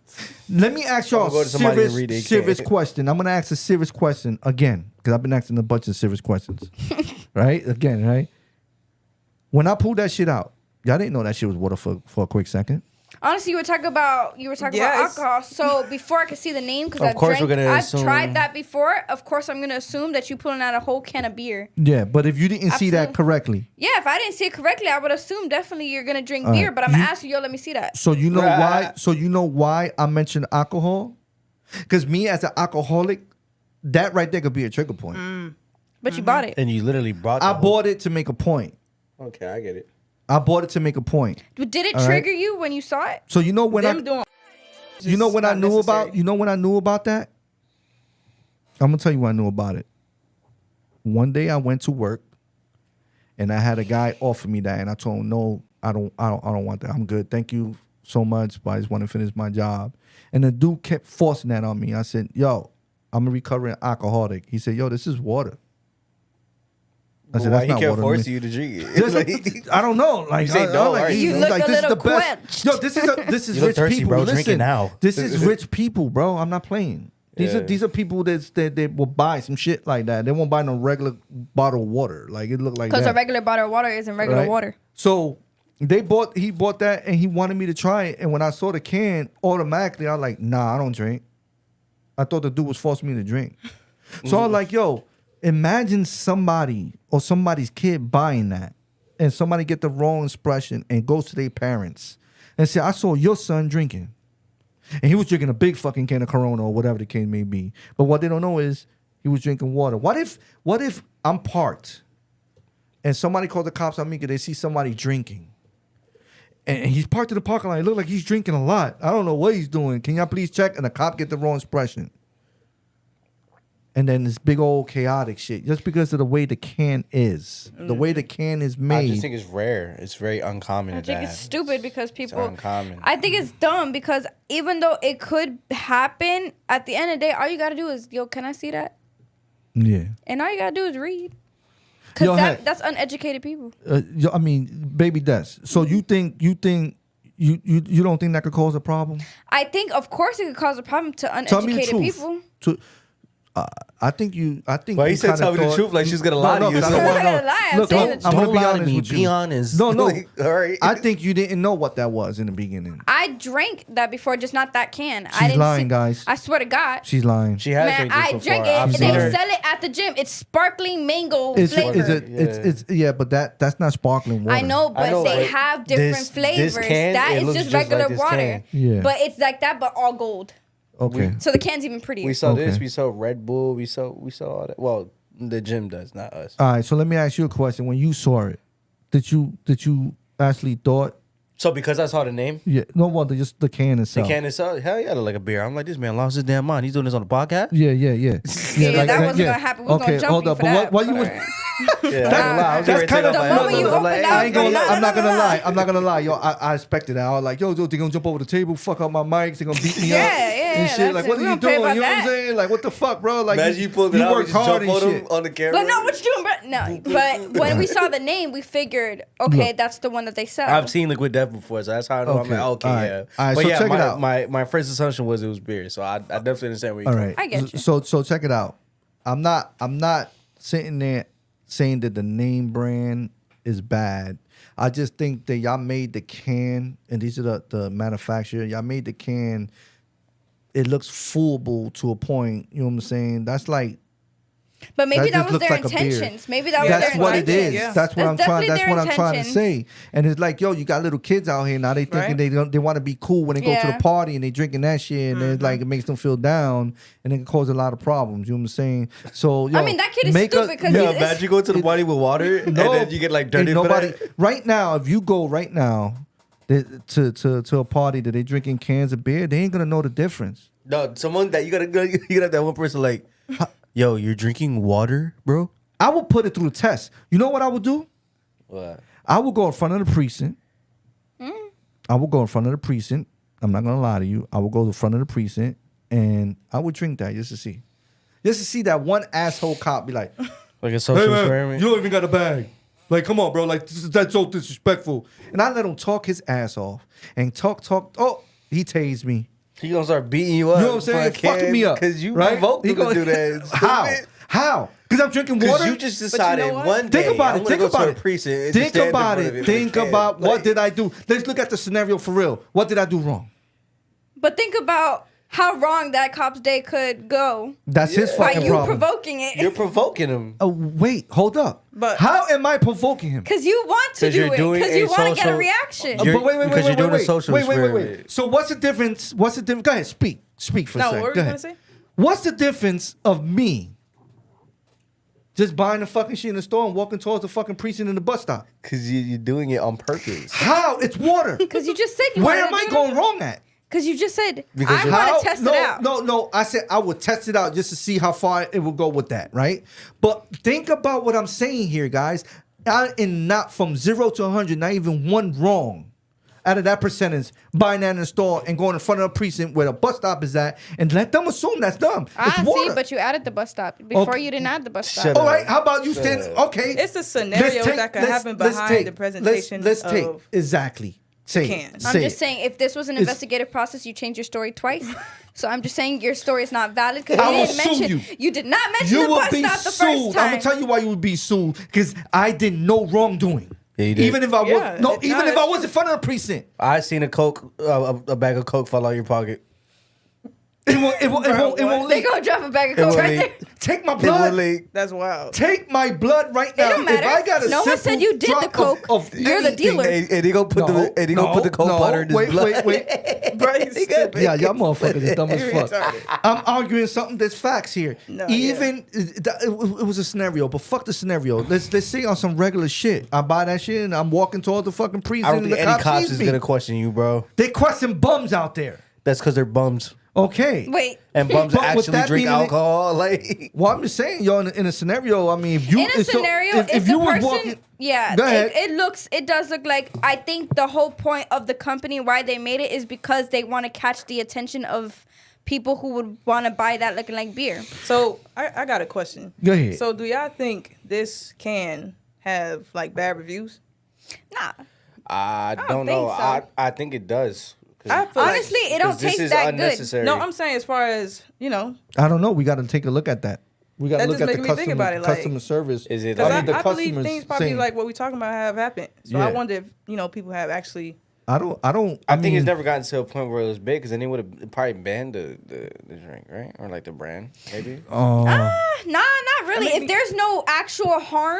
Let me ask y'all I'm gonna go a to somebody and read serious it. question. I'm gonna ask a serious question again because I've been asking a bunch of serious questions. Right? Again, right? When I pulled that shit out, y'all didn't know that shit was water for a quick second. Honestly, you were talking about Yes. alcohol. So before I could see the name, because Of I've course we're gonna I've assume- tried that before. Of course, I'm gonna assume that you pulling out a whole can of beer. Yeah, but if you didn't see that Absolutely. correctly, Yeah, if I didn't see it correctly, I would assume definitely you're gonna drink All beer. right. But I'm gonna You- ask you, yo, let me see that. so you know Right. why? So you know why I mentioned alcohol? Because me as an alcoholic, that right there could be a trigger point. But you bought it. And you literally brought. I bought it to make a point. Okay, I get it. I bought it to make a point. Did it All right. trigger you when you saw it? So you know when Them doing. You know when I not knew necessary. about you know when I knew about that? I'm gonna tell you when I knew about it. One day I went to work and I had a guy offer me that and I told him, no, I don't want that. I'm good. Thank you so much, but I just want to finish my job. And the dude kept forcing that on me. I said, yo, I'm a recovering alcoholic. He said, yo, this is water. I said, Why that's he not kept water. to forcing me." you to drink it? Just- Like- I don't know. Like You say I- no, I'm right? You he's look like, a this is little the best. quenched. Yo, this is You look rich thirsty, people. bro. Listen, Drink it now. This is rich people, bro. I'm not playing. These Yeah. are people that will buy some shit like that. They won't buy no regular bottle of water. Like it look like Because that. a regular bottle of water isn't regular right? water. So he bought that and he wanted me to try it. And when I saw the can, automatically I was like, nah, I don't drink. I thought the dude was forcing me to drink. So I was like, yo, imagine somebody or somebody's kid buying that and somebody get the wrong expression and goes to their parents and say, I saw your son drinking. And he was drinking a big fucking can of Corona or whatever the case may be. But what they don't know is he was drinking water. What if I'm parked and somebody called the cops on me because they see somebody drinking? And he's parked in the parking lot. It looked like he's drinking a lot. I don't know what he's doing. Can y'all please check? And the cop get the wrong expression. And then this big old chaotic shit. Just because of the way the can is. The way the can is I made. just think it's rare. It's very uncommon. I think it's stupid because people. uncommon. I think it's dumb because even though it could happen, at the end of the day, all you gotta do is, yo, can I see that? Yeah. And all you gotta do is read. Yo, Because heck. that's uneducated people. I mean, baby, Des. So you think you don't think that could cause a problem? I think, of course, it could cause a problem to Tell me the uneducated truth. people. I think you. Why you you said kinda tell me the thought- truth like she's gonna lie to you? 'cause I don't I'm wanna not know. gonna lie, I'm Look, saying don't- the I'm gonna Don't be lie to honest me. with you. Be honest. No, no. Like, all right. I think you didn't know what that was in the beginning. I drank that before, just not that can. I She's didn't lying, see, guys. I swear to God. She's lying. She has Man, drank this I before. drank I've it. seen They her. sell it at the gym. It's sparkling mango Is flavor. it? Yeah, but that's not sparkling water. I know, but I know, they but have different this flavors. can, That it is looks just just regular like this water. can. Yeah. But it's like that, but all gold. Okay. So the can's even prettier. We saw this. Okay. We saw Red Bull. We saw all that. Well, the gym does, not us. All right. So let me ask you a question. When you saw it, did you actually thought. So because I saw the name, Yeah, no wonder, just the can itself. the can itself, hell yeah, look like a beer. I'm like, this man lost his damn mind. He's doing this on the podcast. Yeah. Yeah, that wasn't gonna happen. We was gonna jump you for that. What you was? Yeah, That's kind of the moment you open that, I ain't gonna lie. no, I'm not no, gonna no. lie. I'm not gonna lie. Yo, I expected that. I was like, yo, they gonna jump over the table, fuck up my mics, they gonna beat me up. And shit. Like, what are you doing? You know what I'm saying? Like, what the fuck, bro? Like, imagine you pulled it out, worked hard and shit. on the camera. But no, what you doing, bro? No, but when we saw the name, we figured, okay, that's the one that they sell. I've seen Liquid Death before, so that's how I know. I'm like, okay, All right. yeah. All right, But so yeah, check it out. my first assumption was it was beer, so I definitely understand where you're All coming right. I get you. So check it out. I'm not sitting there saying that the name brand is bad. I just think that y'all made the can, and these are the manufacturer. Y'all made the can. It looks foolable to a point. You know what I'm saying? That's like. But maybe That that just was looks their like a beer. intentions. Maybe that was That's their what it intentions. is. Yeah. That's what That's I'm trying. definitely That's their what I'm trying to intentions. say. And it's like, yo, you got little kids out here now. They thinking Right. they want to be cool when they go to Yeah. the party and they drinking that shit, and it's like it makes them feel down, and it can cause a lot of problems. You know what I'm saying? So, yo, I mean, that kid is make stupid because Yeah, imagine you go to the party with water and then you get like dirty ain't for nobody. that. Right now, if you go right now to a party that they drinking cans of beer, they ain't gonna know the difference. No, someone that you gotta have that one person like, yo, you're drinking water, bro? I will put it through the test. You know what I would do? What? I will go in front of the precinct. I will go in front of the precinct. I'm not gonna lie to you. I will go to the front of the precinct and I would drink that just to see. Just to see that one asshole cop be like, Like a social experiment? you don't even got a bag. Like, come on, bro. Like, that's so disrespectful. And I let him talk his ass off. And talk. Oh, he tased me. He gonna start beating you up. You know what I'm saying? Fucking me up. Because you right? provoked him gonna to do that. How? Because I'm drinking water? Because you just decided what? one day Think about I'm it. gonna Think go about to it. a precinct and Think stand in about front of it. him Think and about like- what did I do? Let's look at the scenario for real. What did I do wrong? But think about how wrong that cop's day could go That's his by fucking you problem. provoking it. You're provoking him. Oh, wait, hold up. But- how am I provoking him? Because you want to 'Cause do you're it. doing Because you a want to get a social- reaction. You're- But wait, because you're doing a social wait. experiment. So what's the difference? What's the difference? Go ahead, speak for a No, second. what were Go you ahead. gonna say? What's the difference of me just buying the fucking shit in the store and walking towards the fucking precinct in the bus stop? Because you're doing it on purpose. How? It's water. Because you just said you Where wanted am to I do going wrong at? Because you just said, Because I you- want to test no, it out. No. I said I would test it out just to see how far it will go with that, right? But think about what I'm saying here, guys. I am not from 0 to 100, not even one wrong out of that percentage, buying that in the store and going in front of a precinct where the bus stop is at and let them assume that's dumb. It's See, water. but you added the bus stop. Before Okay. you didn't add the bus stop. Shut All right, how about you stand? Okay. It's the scenarios that can happen behind the presentation Let's take of exactly. Say can. it. I'm Say just it. saying, if this was an It's- investigative process, you change your story twice. So I'm just saying your story is not valid because I you will didn't sue mention. you. Did not mention You the will bus be stop the sued. first time. I'm gonna tell you why you would be sued because I did no wrongdoing. Yeah, you did. Even if I was Yeah, no, it- even no, if I that's was true. in front of the precinct, I seen a bag of Coke fall out your pocket. it won't They leak. gonna drop a bag of It coke will right leak. there. Take my It blood. will leak. That's wild. Take my blood right now. don't matter. If I got a No one said simple you did the drop coke. You're the anything- dealer. And he gonna put the coke powder in his blood. Wait. Bro, he's stupid. Yeah, y'all motherfuckers is dumb as You're fuck. retarded. I'm arguing something that's facts here. No, Even it was a scenario, but fuck the scenario. Let's say on some regular shit. I buy that shit and I'm walking towards the fucking precinct. I don't and think the any cops sees is me. gonna question you, bro. They question bums out there. That's because they're bums. Okay. Wait. And bums But with actually that drink being in it- alcohol. Like, Well, I'm just saying, yo, in a scenario, I mean, if you In a scenario, if you the was person, walking, yeah, Go ahead. it does look like. I think the whole point of the company, why they made it, is because they want to catch the attention of people who would want to buy that looking like beer. So I got a question. Go ahead. So do y'all think this can have like bad reviews? Nah, I don't don't know. think so. I think it does. 'Cause- I feel like- honestly, it don't 'cause this taste is that good. unnecessary. No, I'm saying as far as I don't know. We got to take a look at that. We got to That look just at the make me think about it, like- customer service. Is it because like- the I believe customers things probably saying- like what we talking about have happened. So Yeah. I wonder if people have actually. I don't. I think mean, it's never gotten to a point where it was big because then they would have probably banned the drink, right? Or like the brand, maybe. Oh, Nah, not really. That make If me- there's no actual harm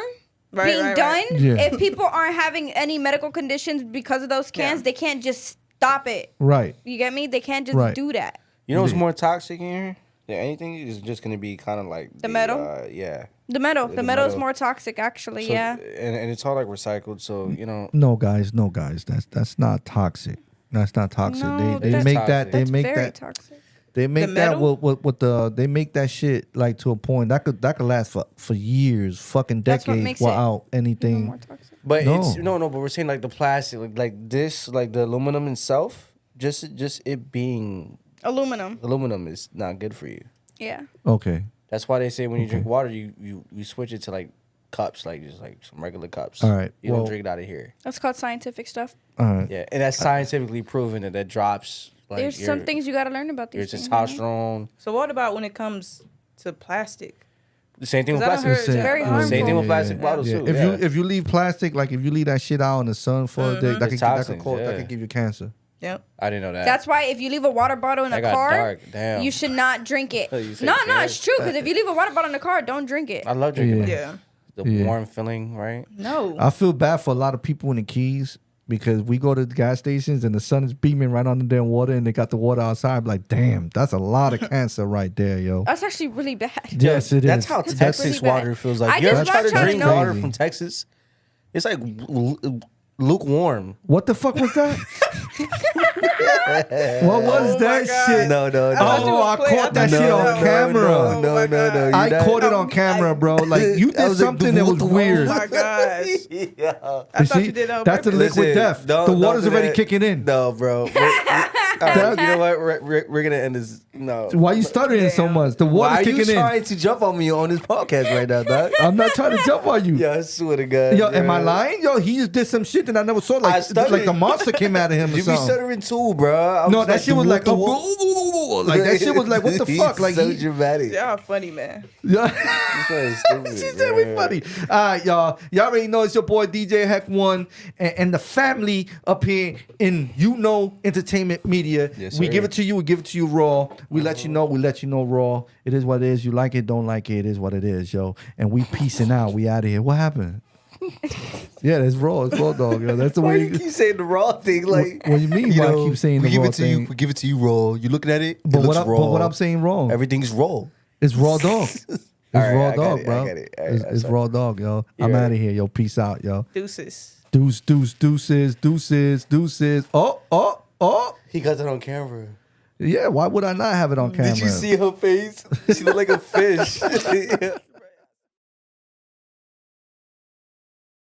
being Right. done, Yeah. if people aren't having any medical conditions because of those cans, Yeah. they can't just stop it. right. You get me? They can't just Right. do that. You know what's more toxic in here than anything? Is just gonna be kind of like The metal? Yeah. The metal is more toxic, actually. So, yeah, and it's all like recycled. So you know. No, guys. That's not toxic. That's not toxic. No, they that's make toxic. that. They that's make very that. toxic. They make The that metal? with the. They make that shit like to a point that could last for years, fucking That's what decades, makes it without Even anything. more toxic. But No. it's no. But we're saying like the plastic, like this, like the aluminum itself. Just it being Aluminum. is not good for you. Yeah. Okay. That's why they say when you drink Okay. water, you switch it to like cups, like just like some regular cups. All right, You well- don't drink it out of here. That's called scientific stuff. All right. Yeah, and that's scientifically proven that drops. Like There's some things you got to learn about your these things. You know? testosterone. So what about when it comes to plastic? The same thing with 'Cause I done plastic. heard It's very harmful. Same thing with Yeah, plastic yeah, bottles yeah. too. If yeah. you leave plastic, like if you leave that shit out in the sun for a day, that It's could toxins, that yeah. could give you cancer. Yep. I didn't know that. That's why if you leave a water bottle in That a got car, dark. Damn. you should not drink it. You said No, cancer. it's true. Because if you leave a water bottle in the car, don't drink it. I love drinking. Yeah. that. Yeah. The Yeah. warm feeling, right? No. I feel bad for a lot of people in the Keys because we go to the gas stations and the sun is beaming right on the damn water and they got the water outside. I'm like, damn, that's a lot of cancer right there, yo. That's actually really bad. Yes, it is. That's how Texas really bad. water feels like. I You ever just try to watched drink how- water Crazy. from Texas? It's like lukewarm. What the fuck was that? What was Oh that my God. shit? No. thought you Oh, I was playing. caught I that thought shit you on was- camera. Oh my God. I that- caught it on camera, bro. Like you I did was like, something that was Oh weird. my gosh. Yeah. I thought you did that on That's the purpose. liquid death. The water's already kicking in. No, bro. All right, you know what? We're gonna end this. No. Why you stuttering so Damn. much? The Why water's are you kicking in. trying to jump on me on this podcast right now, dog? I'm not trying to jump on you. Yeah, I swear to God. Yo, am I bro. lying? Yo, he just did some shit that I never saw. I Like stuttered. the monster came out of him or You be something. stuttering too, bro. No, that shit was like, like that shit was like, what the fuck? Like, so he- dramatic. Y'all funny, man. yeah. So stupid, She said we bro. funny. All right, y'all. Y'all already know it's your boy DJ Heck One and the family up here in Entertainment Media. Yes, we sir. give it to you. We give it to you raw. We let you know. We let you know raw. It is what it is. You like it, don't like it. It is what it is, yo. And we peacing out. We out of here. What happened? Yeah, that's raw. It's raw, dog. Yo. That's the Why way. you keep saying the raw thing? Like, What do you mean? Why I keep saying we the give raw it to you. thing? We give it to you raw. You looking at it? But it looks what, raw. but what I'm saying wrong. Everything's raw. It's raw dog. It's All right, raw I got dog, it, I bro. got it. All right, It's that's raw dog, yo. I'm Yeah. out of here, yo. Peace out, yo. Deuces. Deuces. Oh. He got that on camera. Yeah, why would I not have it on camera? Did you see her face? She looked like a fish.